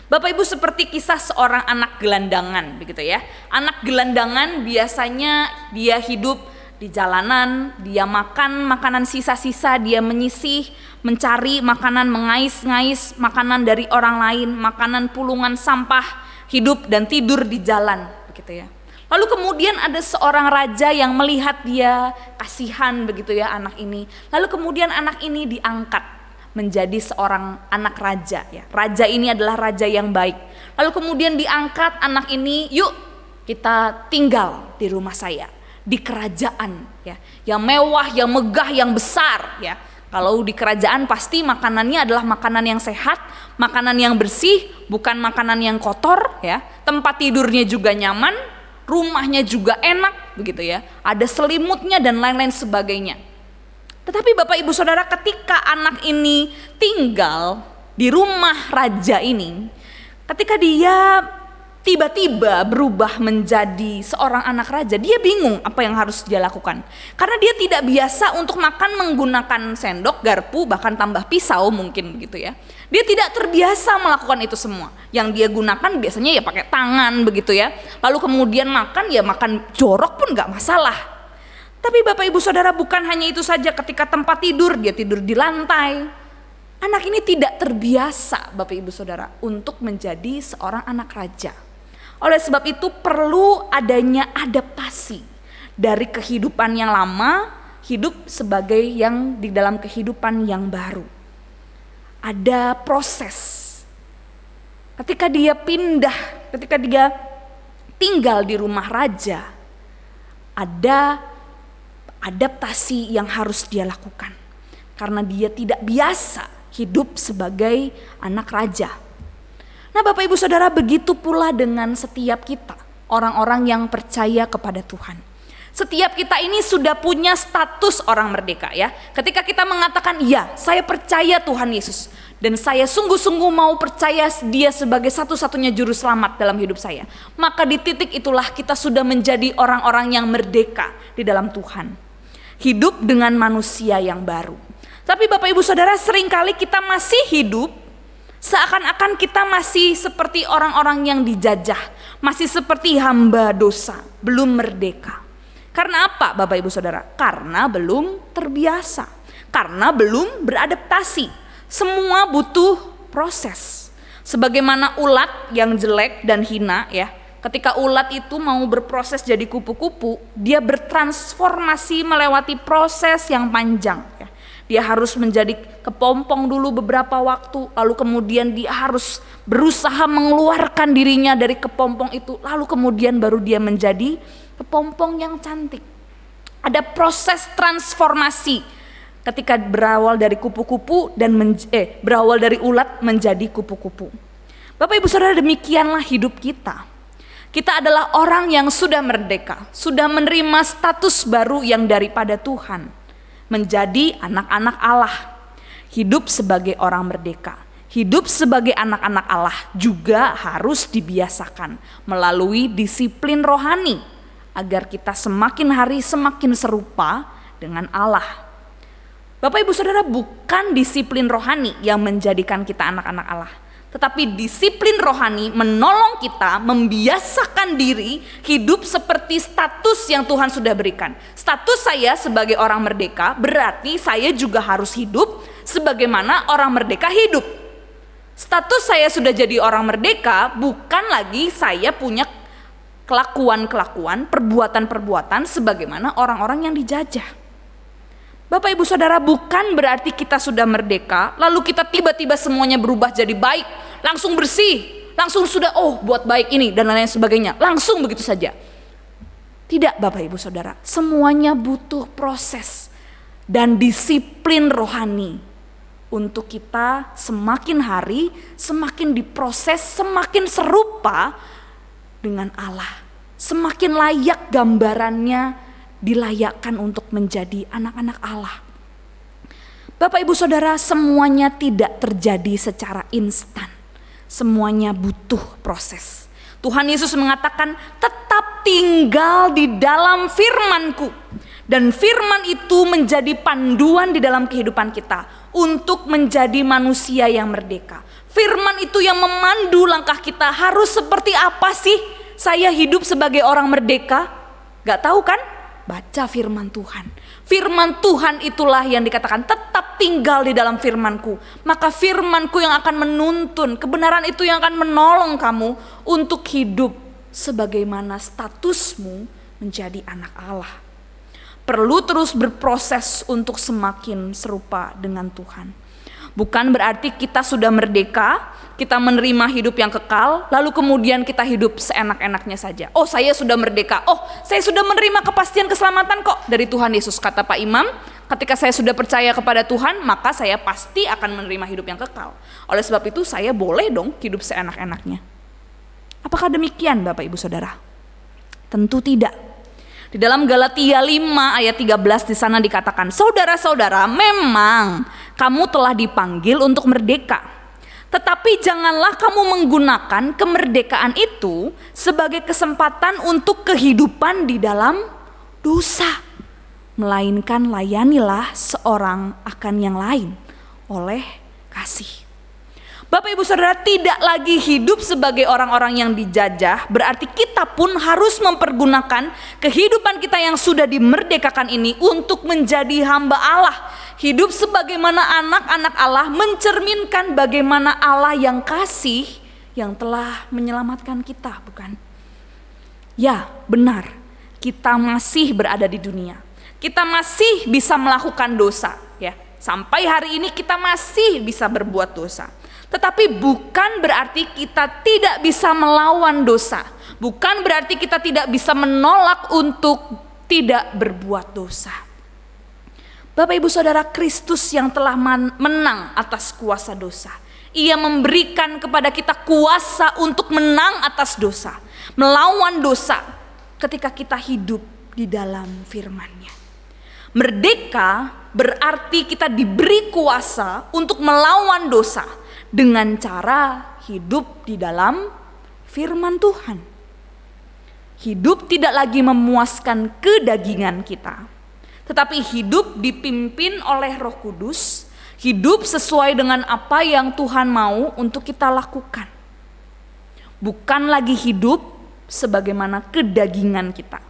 C: Bapak Ibu, seperti kisah seorang anak gelandangan begitu ya. Anak gelandangan biasanya dia hidup di jalanan, dia makan makanan sisa-sisa, dia menyisih, mencari makanan, mengais-ngais makanan dari orang lain, makanan pulungan sampah, hidup dan tidur di jalan begitu ya. Lalu kemudian ada seorang raja yang melihat dia, kasihan begitu ya anak ini. Lalu kemudian anak ini diangkat menjadi seorang anak raja ya. Raja ini adalah raja yang baik. Lalu kemudian diangkat anak ini, yuk kita tinggal di rumah saya, di kerajaan ya, yang mewah, yang megah, yang besar ya. Kalau di kerajaan pasti makanannya adalah makanan yang sehat, makanan yang bersih, bukan makanan yang kotor ya. Tempat tidurnya juga nyaman, rumahnya juga enak begitu ya. Ada selimutnya dan lain-lain sebagainya. Tetapi Bapak Ibu Saudara, ketika anak ini tinggal di rumah raja ini, ketika dia tiba-tiba berubah menjadi seorang anak raja, dia bingung apa yang harus dia lakukan. Karena dia tidak biasa untuk makan menggunakan sendok, garpu, bahkan tambah pisau mungkin begitu ya. Dia tidak terbiasa melakukan itu semua. Yang dia gunakan biasanya ya pakai tangan begitu ya. Lalu kemudian makan ya makan jorok pun gak masalah. Tapi Bapak Ibu Saudara, bukan hanya itu saja, ketika tempat tidur dia tidur di lantai. Anak ini tidak terbiasa Bapak Ibu Saudara untuk menjadi seorang anak raja. Oleh sebab itu perlu adanya adaptasi dari kehidupan yang lama, hidup sebagai yang di dalam kehidupan yang baru. Ada proses. Ketika dia pindah, ketika dia tinggal di rumah raja, ada adaptasi yang harus dia lakukan. Karena dia tidak biasa hidup sebagai anak raja. Nah Bapak Ibu Saudara, begitu pula dengan setiap kita, orang-orang yang percaya kepada Tuhan. Setiap kita ini sudah punya status orang merdeka ya. Ketika kita mengatakan, ya saya percaya Tuhan Yesus, dan saya sungguh-sungguh mau percaya dia sebagai satu-satunya juru selamat dalam hidup saya, maka di titik itulah kita sudah menjadi orang-orang yang merdeka di dalam Tuhan. Hidup dengan manusia yang baru. Tapi Bapak Ibu Saudara, seringkali kita masih hidup seakan-akan kita masih seperti orang-orang yang dijajah, masih seperti hamba dosa, belum merdeka. Karena apa Bapak Ibu Saudara? Karena belum terbiasa, karena belum beradaptasi. Semua butuh proses. Sebagaimana ulat yang jelek dan hina ya, ketika ulat itu mau berproses jadi kupu-kupu, dia bertransformasi melewati proses yang panjang ya. Dia harus menjadi kepompong dulu beberapa waktu, lalu kemudian dia harus berusaha mengeluarkan dirinya dari kepompong itu, lalu kemudian baru dia menjadi kepompong yang cantik. Ada proses transformasi ketika berawal dari kupu-kupu dan berawal dari ulat menjadi kupu-kupu. Bapak Ibu Saudara, demikianlah hidup kita. Kita adalah orang yang sudah merdeka, sudah menerima status baru yang daripada Tuhan, menjadi anak-anak Allah. Hidup sebagai orang merdeka, hidup sebagai anak-anak Allah juga harus dibiasakan melalui disiplin rohani agar kita semakin hari semakin serupa dengan Allah. Bapak Ibu Saudara, bukan disiplin rohani yang menjadikan kita anak-anak Allah, tetapi disiplin rohani menolong kita membiasakan diri hidup seperti status yang Tuhan sudah berikan. Status saya sebagai orang merdeka berarti saya juga harus hidup sebagaimana orang merdeka hidup. Status saya sudah jadi orang merdeka bukan lagi saya punya kelakuan-kelakuan, perbuatan-perbuatan sebagaimana orang-orang yang dijajah. Bapak Ibu Saudara, bukan berarti kita sudah merdeka lalu kita tiba-tiba semuanya berubah jadi baik, langsung bersih, langsung sudah buat baik ini dan lain-lain sebagainya, langsung begitu saja. Tidak Bapak Ibu Saudara, semuanya butuh proses dan disiplin rohani untuk kita semakin hari semakin diproses, semakin serupa dengan Allah, semakin layak gambarannya dilayakkan untuk menjadi anak-anak Allah. Bapak Ibu Saudara, semuanya tidak terjadi secara instan. Semuanya butuh proses. Tuhan Yesus mengatakan, tetap tinggal di dalam firman-Ku. Dan firman itu menjadi panduan di dalam kehidupan kita untuk menjadi manusia yang merdeka. Firman itu yang memandu langkah kita. Harus seperti apa sih saya hidup sebagai orang merdeka? Gak tahu kan? Baca firman Tuhan. Firman Tuhan itulah yang dikatakan tetap tinggal di dalam firman-Ku. Maka firman-Ku yang akan menuntun, kebenaran itu yang akan menolong kamu untuk hidup sebagaimana statusmu menjadi anak Allah. Perlu terus berproses untuk semakin serupa dengan Tuhan. Bukan berarti kita sudah merdeka, kita menerima hidup yang kekal, lalu kemudian kita hidup seenak-enaknya saja. Saya sudah merdeka, saya sudah menerima kepastian keselamatan kok dari Tuhan Yesus. Kata Pak Imam, ketika saya sudah percaya kepada Tuhan, maka saya pasti akan menerima hidup yang kekal. Oleh sebab itu saya boleh dong hidup seenak-enaknya. Apakah demikian Bapak Ibu Saudara? Tentu tidak. Di dalam Galatia 5 ayat 13 di sana dikatakan, saudara-saudara, memang kamu telah dipanggil untuk merdeka. Tetapi janganlah kamu menggunakan kemerdekaan itu sebagai kesempatan untuk kehidupan di dalam dosa. Melainkan layanilah seorang akan yang lain oleh kasih. Bapak Ibu Saudara, tidak lagi hidup sebagai orang-orang yang dijajah, berarti kita pun harus mempergunakan kehidupan kita yang sudah dimerdekakan ini untuk menjadi hamba Allah. Hidup sebagaimana anak-anak Allah, mencerminkan bagaimana Allah yang kasih, yang telah menyelamatkan kita, bukan? Ya, benar, kita masih berada di dunia. Kita masih bisa melakukan dosa, ya. Sampai hari ini kita masih bisa berbuat dosa. Tetapi bukan berarti kita tidak bisa melawan dosa. Bukan berarti kita tidak bisa menolak untuk tidak berbuat dosa. Bapak Ibu Saudara, Kristus yang telah menang atas kuasa dosa. Ia memberikan kepada kita kuasa untuk menang atas dosa, melawan dosa ketika kita hidup di dalam firman-Nya. Merdeka berarti kita diberi kuasa untuk melawan dosa dengan cara hidup di dalam firman Tuhan. Hidup tidak lagi memuaskan kedagingan kita, tetapi hidup dipimpin oleh Roh Kudus, hidup sesuai dengan apa yang Tuhan mau untuk kita lakukan. Bukan lagi hidup sebagaimana kedagingan kita.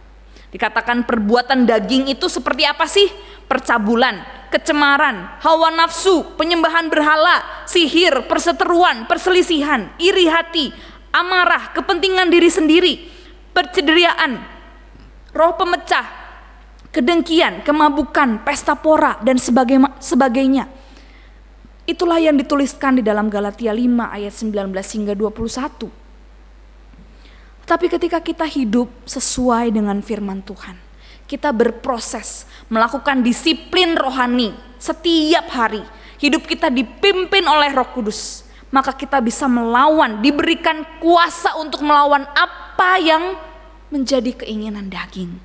C: Dikatakan perbuatan daging itu seperti apa sih? Percabulan, kecemaran, hawa nafsu, penyembahan berhala, sihir, perseteruan, perselisihan, iri hati, amarah, kepentingan diri sendiri, percederaan, roh pemecah, kedengkian, kemabukan, pesta pora, dan sebagainya. Itulah yang dituliskan di dalam Galatia 5 ayat 19 hingga 21. Tapi ketika kita hidup sesuai dengan firman Tuhan, kita berproses melakukan disiplin rohani setiap hari, hidup kita dipimpin oleh Roh Kudus, maka kita bisa melawan, diberikan kuasa untuk melawan apa yang menjadi keinginan daging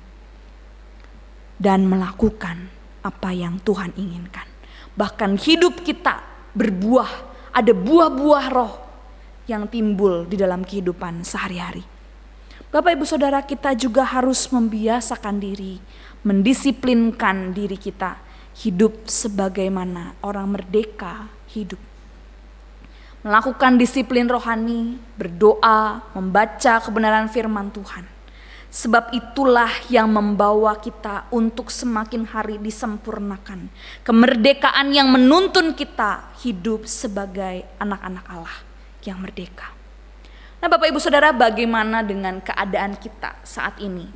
C: dan melakukan apa yang Tuhan inginkan. Bahkan hidup kita berbuah, ada buah-buah roh yang timbul di dalam kehidupan sehari-hari. Bapak Ibu Saudara, kita juga harus membiasakan diri, mendisiplinkan diri kita hidup sebagaimana orang merdeka hidup. Melakukan disiplin rohani, berdoa, membaca kebenaran firman Tuhan. Sebab itulah yang membawa kita untuk semakin hari disempurnakan. Kemerdekaan yang menuntun kita hidup sebagai anak-anak Allah yang merdeka. Nah Bapak Ibu Saudara, bagaimana dengan keadaan kita saat ini?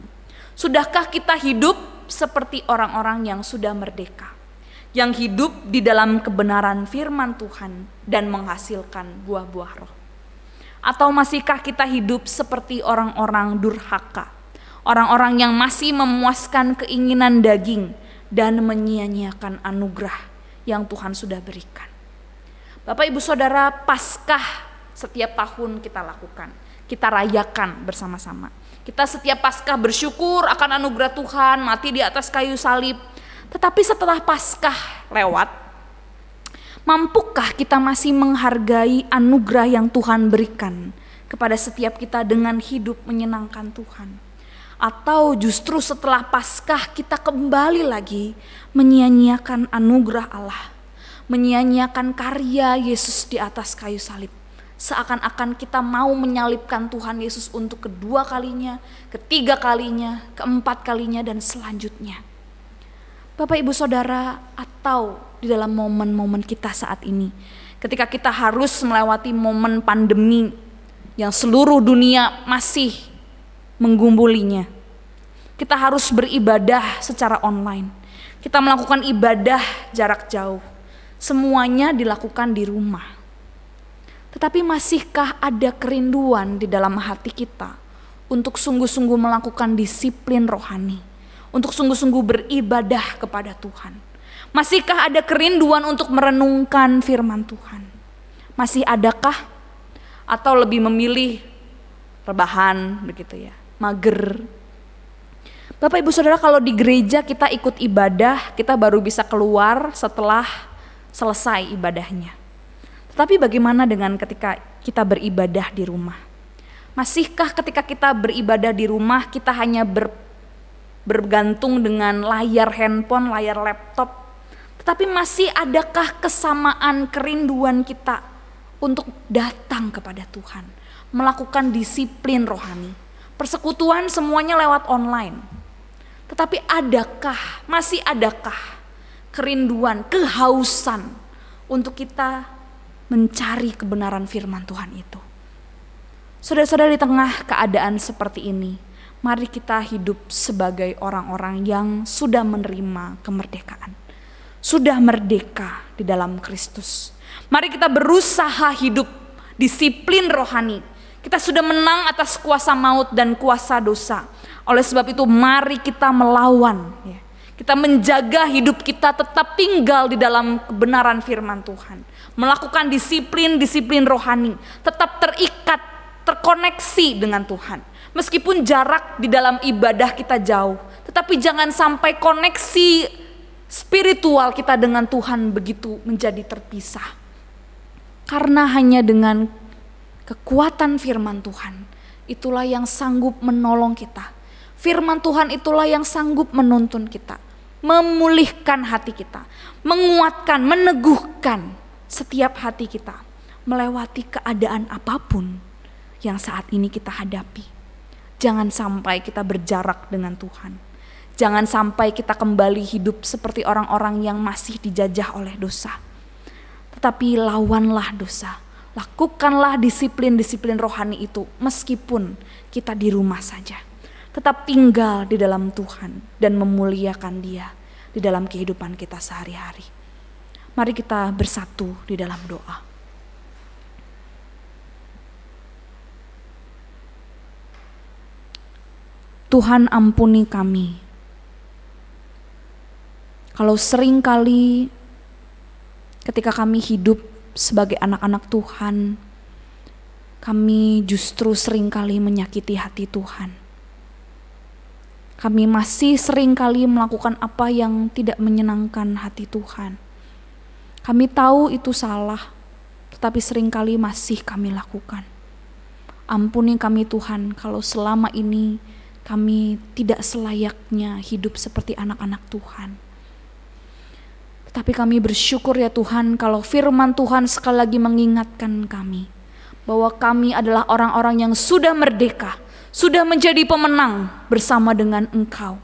C: Sudahkah kita hidup seperti orang-orang yang sudah merdeka? Yang hidup di dalam kebenaran firman Tuhan dan menghasilkan buah-buah roh? Atau masihkah kita hidup seperti orang-orang durhaka? Orang-orang yang masih memuaskan keinginan daging dan menyia-nyiakan anugerah yang Tuhan sudah berikan. Bapak Ibu Saudara, Paskah setiap tahun kita lakukan, kita rayakan bersama-sama. Kita setiap Paskah bersyukur akan anugerah Tuhan mati di atas kayu salib. Tetapi setelah Paskah lewat, mampukah kita masih menghargai anugerah yang Tuhan berikan kepada setiap kita dengan hidup menyenangkan Tuhan? Atau justru setelah Paskah kita kembali lagi menyia-nyiakan anugerah Allah, menyia-nyiakan karya Yesus di atas kayu salib. Seakan-akan kita mau menyalibkan Tuhan Yesus untuk kedua kalinya, ketiga kalinya, keempat kalinya, dan selanjutnya. Bapak Ibu Saudara, atau di dalam momen-momen kita saat ini, ketika kita harus melewati momen pandemi yang seluruh dunia masih menggumbulinya. Kita harus beribadah secara online. Kita melakukan ibadah jarak jauh. Semuanya dilakukan di rumah. Tetapi masihkah ada kerinduan di dalam hati kita untuk sungguh-sungguh melakukan disiplin rohani, untuk sungguh-sungguh beribadah kepada Tuhan? Masihkah ada kerinduan untuk merenungkan firman Tuhan? Masih adakah? Atau lebih memilih rebahan begitu ya, mager? Bapak Ibu Saudara, kalau di gereja kita ikut ibadah, kita baru bisa keluar setelah selesai ibadahnya. Tetapi bagaimana dengan ketika kita beribadah di rumah? Masihkah ketika kita beribadah di rumah kita hanya bergantung dengan layar handphone, layar laptop? Tetapi masih adakah kesamaan kerinduan kita untuk datang kepada Tuhan, melakukan disiplin rohani? Persekutuan semuanya lewat online. Tetapi masih adakah kerinduan, kehausan untuk kita mencari kebenaran firman Tuhan itu? Saudara-saudara, di tengah keadaan seperti ini, mari kita hidup sebagai orang-orang yang sudah menerima kemerdekaan. Sudah merdeka di dalam Kristus. Mari kita berusaha hidup disiplin rohani. Kita sudah menang atas kuasa maut dan kuasa dosa. Oleh sebab itu mari kita melawan. Kita menjaga hidup kita tetap tinggal di dalam kebenaran firman Tuhan. Melakukan disiplin rohani. Tetap terikat, terkoneksi dengan Tuhan. Meskipun jarak di dalam ibadah kita jauh. Tetapi jangan sampai koneksi spiritual kita dengan Tuhan begitu menjadi terpisah. Karena hanya dengan kekuatan firman Tuhan, itulah yang sanggup menolong kita. Firman Tuhan itulah yang sanggup menuntun kita, memulihkan hati kita, menguatkan, meneguhkan setiap hati kita, melewati keadaan apapun yang saat ini kita hadapi. Jangan sampai kita berjarak dengan Tuhan. Jangan sampai kita kembali hidup seperti orang-orang yang masih dijajah oleh dosa. Tetapi lawanlah dosa. Lakukanlah disiplin-disiplin rohani itu meskipun kita di rumah saja. tetap tinggal di dalam Tuhan dan memuliakan Dia di dalam kehidupan kita sehari-hari. Mari kita bersatu di dalam doa. Tuhan, ampuni kami kalau sering kali ketika kami hidup sebagai anak-anak Tuhan, kami justru sering kali menyakiti hati Tuhan. Kami masih sering kali melakukan apa yang tidak menyenangkan hati Tuhan. Kami tahu itu salah, tetapi sering kali masih kami lakukan. Ampuni kami Tuhan kalau selama ini kami tidak selayaknya hidup seperti anak-anak Tuhan. Tapi kami bersyukur ya Tuhan kalau firman Tuhan sekali lagi mengingatkan kami bahwa kami adalah orang-orang yang sudah merdeka, sudah menjadi pemenang bersama dengan Engkau.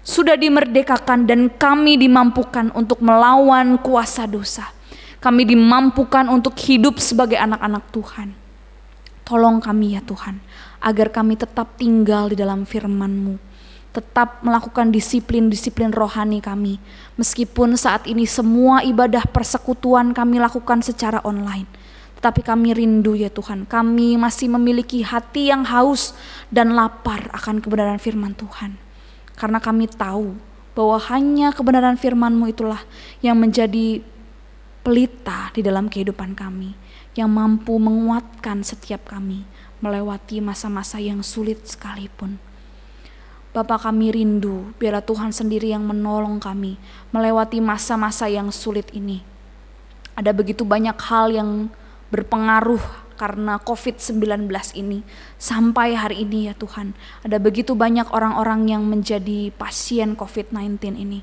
C: Sudah dimerdekakan dan kami dimampukan untuk melawan kuasa dosa. Kami dimampukan untuk hidup sebagai anak-anak Tuhan. Tolong kami ya Tuhan, agar kami tetap tinggal di dalam firman-Mu. Tetap melakukan disiplin-disiplin rohani kami. Meskipun saat ini semua ibadah persekutuan kami lakukan secara online. Tetapi kami rindu ya Tuhan, kami masih memiliki hati yang haus dan lapar akan kebenaran firman Tuhan. Karena kami tahu bahwa hanya kebenaran firman-Mu itulah yang menjadi pelita di dalam kehidupan kami. Yang mampu menguatkan setiap kami melewati masa-masa yang sulit sekalipun. Bapa, kami rindu biarlah Tuhan sendiri yang menolong kami melewati masa-masa yang sulit ini. Ada begitu banyak hal yang berpengaruh karena COVID-19 ini. Sampai hari ini ya Tuhan, ada begitu banyak orang-orang yang menjadi pasien COVID-19 ini.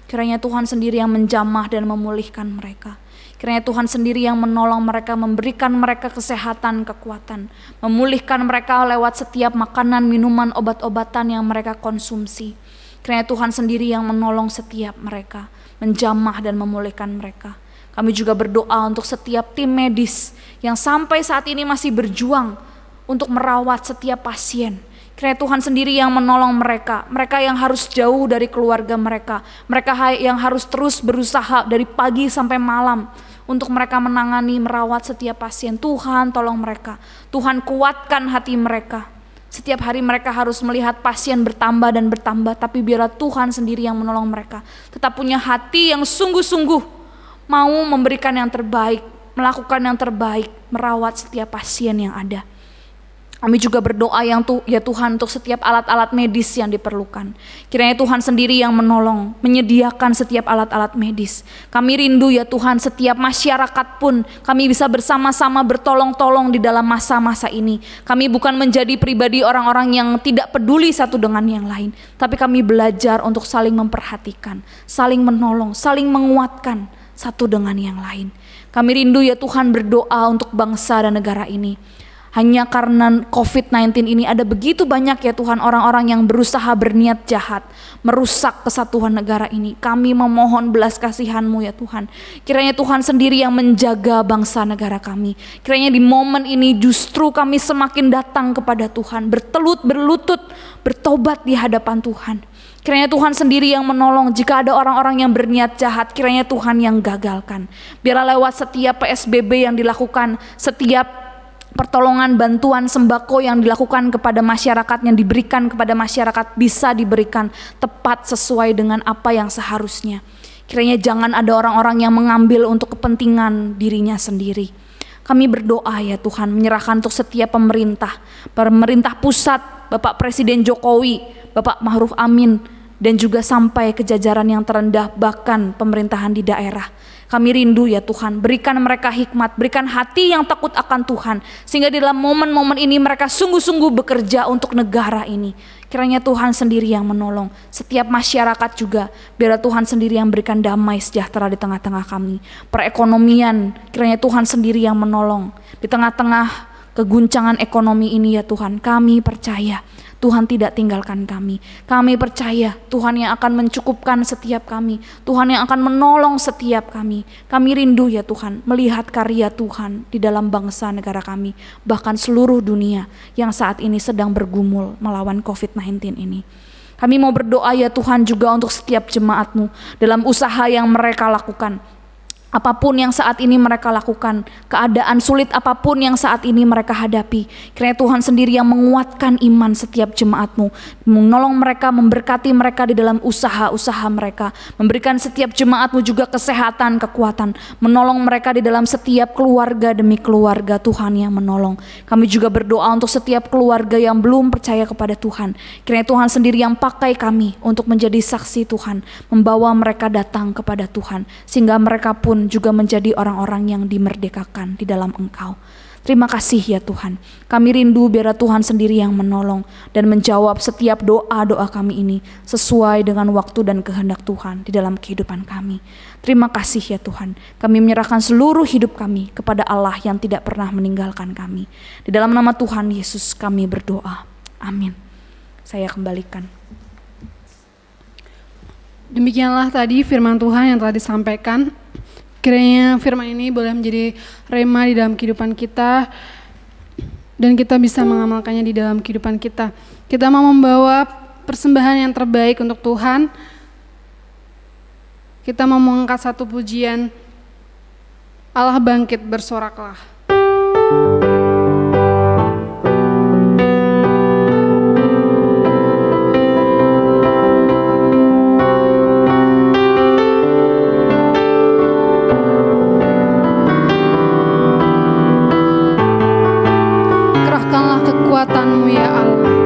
C: Kiranya Tuhan sendiri yang menjamah dan memulihkan mereka. Kiranya Tuhan sendiri yang menolong mereka, memberikan mereka kesehatan, kekuatan, memulihkan mereka lewat setiap makanan, minuman, obat-obatan yang mereka konsumsi. Kiranya Tuhan sendiri yang menolong setiap mereka, menjamah dan memulihkan mereka. Kami juga berdoa untuk setiap tim medis yang sampai saat ini masih berjuang untuk merawat setiap pasien. Kiranya Tuhan sendiri yang menolong mereka, mereka yang harus jauh dari keluarga mereka, mereka yang harus terus berusaha dari pagi sampai malam untuk mereka menangani, merawat setiap pasien. Tuhan tolong mereka, Tuhan kuatkan hati mereka. Setiap hari mereka harus melihat pasien bertambah dan bertambah, tapi biarlah Tuhan sendiri yang menolong mereka. Tetap punya hati yang sungguh-sungguh, mau memberikan yang terbaik, melakukan yang terbaik, merawat setiap pasien yang ada. Kami juga berdoa ya Tuhan untuk setiap alat-alat medis yang diperlukan. Kiranya Tuhan sendiri yang menolong, menyediakan setiap alat-alat medis. Kami rindu ya Tuhan, setiap masyarakat pun kami bisa bersama-sama bertolong-tolong di dalam masa-masa ini. Kami bukan menjadi pribadi orang-orang yang tidak peduli satu dengan yang lain. Tapi kami belajar untuk saling memperhatikan, saling menolong, saling menguatkan satu dengan yang lain. Kami rindu ya Tuhan berdoa untuk bangsa dan negara ini. Hanya karena COVID-19 ini ada begitu banyak ya Tuhan orang-orang yang berusaha berniat jahat, merusak kesatuan negara ini. Kami memohon belas kasihan-Mu ya Tuhan. Kiranya Tuhan sendiri yang menjaga bangsa negara kami. Kiranya di momen ini justru kami semakin datang kepada Tuhan, berlutut, bertobat di hadapan Tuhan. Kiranya Tuhan sendiri yang menolong jika ada orang-orang yang berniat jahat, kiranya Tuhan yang gagalkan. Biarlah lewat setiap PSBB yang dilakukan, setiap pertolongan bantuan sembako yang dilakukan kepada masyarakat, yang diberikan kepada masyarakat bisa diberikan tepat sesuai dengan apa yang seharusnya. Kiranya jangan ada orang-orang yang mengambil untuk kepentingan dirinya sendiri. Kami berdoa ya Tuhan, menyerahkan untuk setiap pemerintah pusat, Bapak Presiden Jokowi, Bapak Ma'ruf Amin, dan juga sampai ke jajaran yang terendah bahkan pemerintahan di daerah. Kami rindu ya Tuhan, berikan mereka hikmat, berikan hati yang takut akan Tuhan, sehingga di dalam momen-momen ini mereka sungguh-sungguh bekerja untuk negara ini. Kiranya Tuhan sendiri yang menolong, setiap masyarakat juga, biarlah Tuhan sendiri yang berikan damai sejahtera di tengah-tengah kami. Perekonomian, kiranya Tuhan sendiri yang menolong. Di tengah-tengah keguncangan ekonomi ini ya Tuhan, kami percaya Tuhan tidak tinggalkan kami. Kami percaya Tuhan yang akan mencukupkan setiap kami, Tuhan yang akan menolong setiap kami. Kami rindu ya Tuhan melihat karya Tuhan di dalam bangsa negara kami, bahkan seluruh dunia yang saat ini sedang bergumul melawan COVID-19 ini. Kami mau berdoa ya Tuhan juga untuk setiap jemaat-Mu dalam usaha yang mereka lakukan. Apapun yang saat ini mereka lakukan, keadaan sulit apapun yang saat ini mereka hadapi, kiranya Tuhan sendiri yang menguatkan iman setiap jemaat-Mu, menolong mereka, memberkati mereka di dalam usaha-usaha mereka, memberikan setiap jemaat-Mu juga kesehatan, kekuatan, menolong mereka di dalam setiap keluarga demi keluarga. Tuhan yang menolong. Kami juga berdoa untuk setiap keluarga yang belum percaya kepada Tuhan, kiranya Tuhan sendiri yang pakai kami untuk menjadi saksi Tuhan, membawa mereka datang kepada Tuhan, sehingga mereka pun juga menjadi orang-orang yang dimerdekakan di dalam Engkau. Terima kasih ya Tuhan. Kami rindu biar Tuhan sendiri yang menolong dan menjawab setiap doa-doa kami ini sesuai dengan waktu dan kehendak Tuhan di dalam kehidupan kami. Terima kasih ya Tuhan. Kami menyerahkan seluruh hidup kami kepada Allah yang tidak pernah meninggalkan kami. Di dalam nama Tuhan Yesus kami berdoa. Amin. Saya kembalikan.
B: Demikianlah tadi firman Tuhan yang telah disampaikan. Kiranya firman ini boleh menjadi rema di dalam kehidupan kita dan kita bisa mengamalkannya di dalam kehidupan kita. Kita mau membawa persembahan yang terbaik untuk Tuhan. Kita mau mengangkat satu pujian, Allah bangkit bersoraklah. Kekuatan-Mu ya Allah.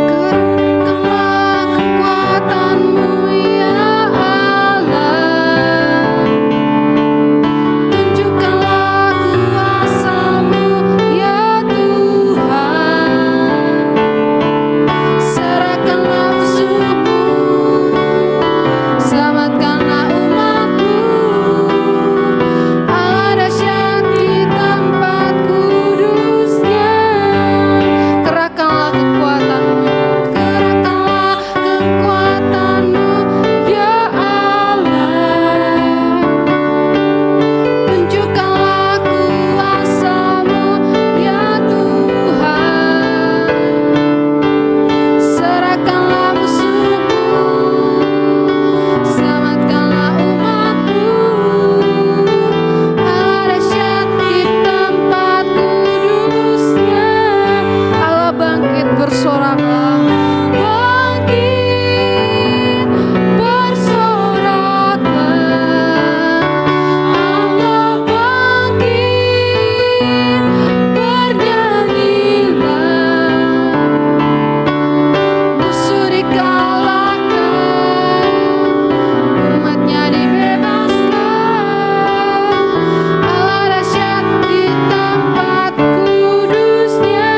B: Kerahkanlah kekuatan-Mu ya Allah. Tunjukkanlah kuasa-Mu ya Tuhan. Serahkanlah musuh-Mu, selamatkanlah umat-Mu. Allah dahsyat di tempat kudusnya. Kerahkanlah kekuatan-Mu, kerahkanlah kekuatan-Mu ya Allah. Tunjukkanlah kuasa-Mu ya Tuhan. Serahkanlah musuh-Mu, selamatkanlah umat-Mu. Allah dahsyat di tempat kudusnya. Allah bangkit bersoraklah. Bangkit bersoraklah. Allah bangkit bernyanyilah. Musuh dikalahkan, umatnya dibebaskan. Allah dahsyat di tempat kudusnya.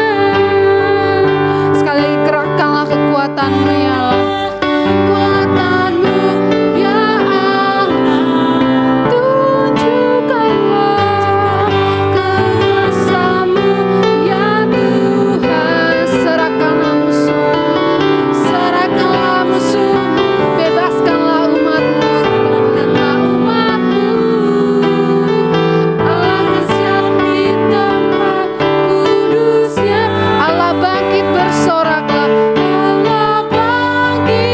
B: Sekali lagi kerahkanlah kekuatan-Mu ya Allah. Kekuatan-Mu ya Allah. Tunjukkanlah kuasa-Mu ya Tuhan. Serahkanlah musuh-Mu, serahkanlah musuh-Mu, bebaskanlah umat-Mu, selamatkanlah umat-Mu. Allah dahsyat di tempat kudusnya. Allah bangkit bersoraklah. Allah bangkit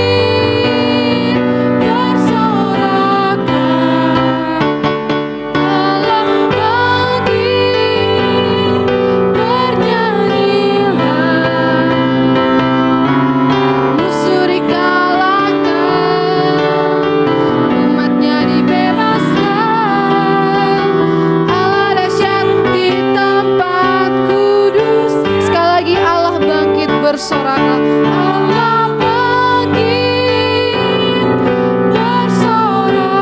B: bersoraklah. Allah bangkit bernyanyilah. Musuh dikalahkan, umatnya dibebaskan. Allah dahsyat di tempat kudus. Sekali lagi Allah bangkit bersoraklah. Allah bangkit bersoraklah.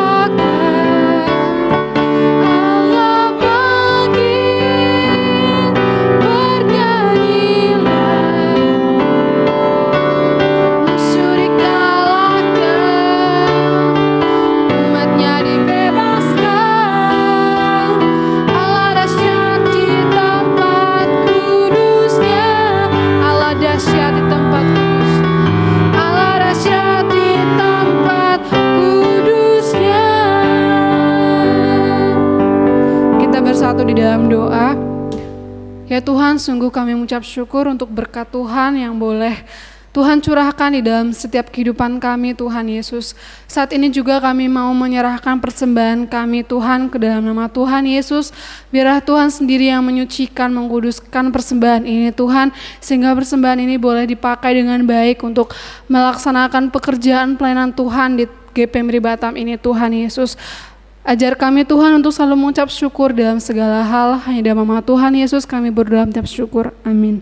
B: Allah bangkit bernyanyilah. Musuh dikalahkan, umatnya dibebaskan. Allah dahsyat di tempat kudus. Ya Tuhan, sungguh kami mengucap syukur untuk berkat Tuhan yang boleh Tuhan curahkan di dalam setiap kehidupan kami, Tuhan Yesus. Saat ini juga kami mau menyerahkan persembahan kami, Tuhan, ke dalam nama Tuhan Yesus. Biarlah Tuhan sendiri yang menyucikan, mengkuduskan persembahan ini, Tuhan, sehingga persembahan ini boleh dipakai dengan baik untuk melaksanakan pekerjaan pelayanan Tuhan di GPMRI Batam ini, Tuhan Yesus. Ajar kami Tuhan untuk selalu mengucap syukur dalam segala hal. Hanya dalam nama Tuhan Yesus kami berdoa mengucap syukur. Amin.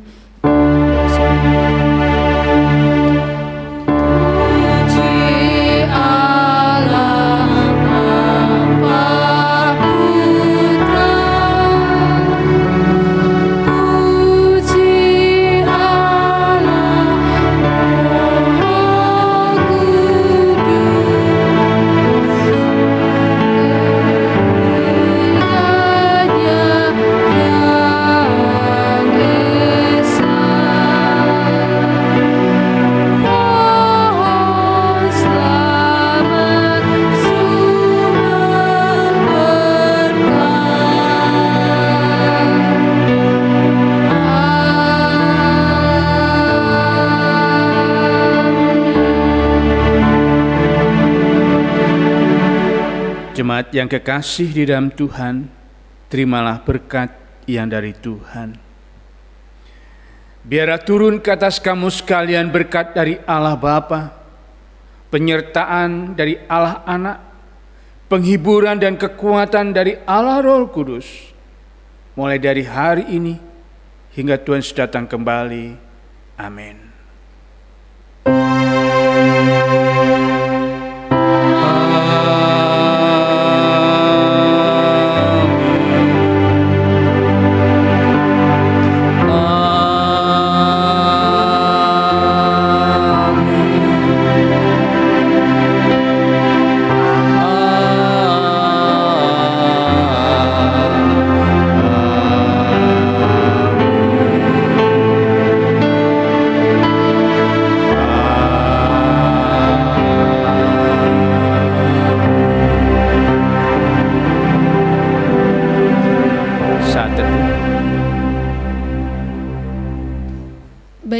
A: Jemaat yang kekasih di dalam Tuhan, terimalah berkat yang dari Tuhan. Biarlah turun ke atas kamu sekalian berkat dari Allah Bapa, penyertaan dari Allah Anak, penghiburan dan kekuatan dari Allah Roh Kudus, mulai dari hari ini hingga Tuhan datang kembali. Amin.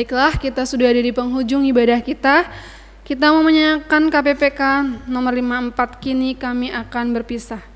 B: Baiklah, kita sudah ada di penghujung ibadah kita. Kita mau menyanyikan KPPK nomor 54, kini kami akan berpisah.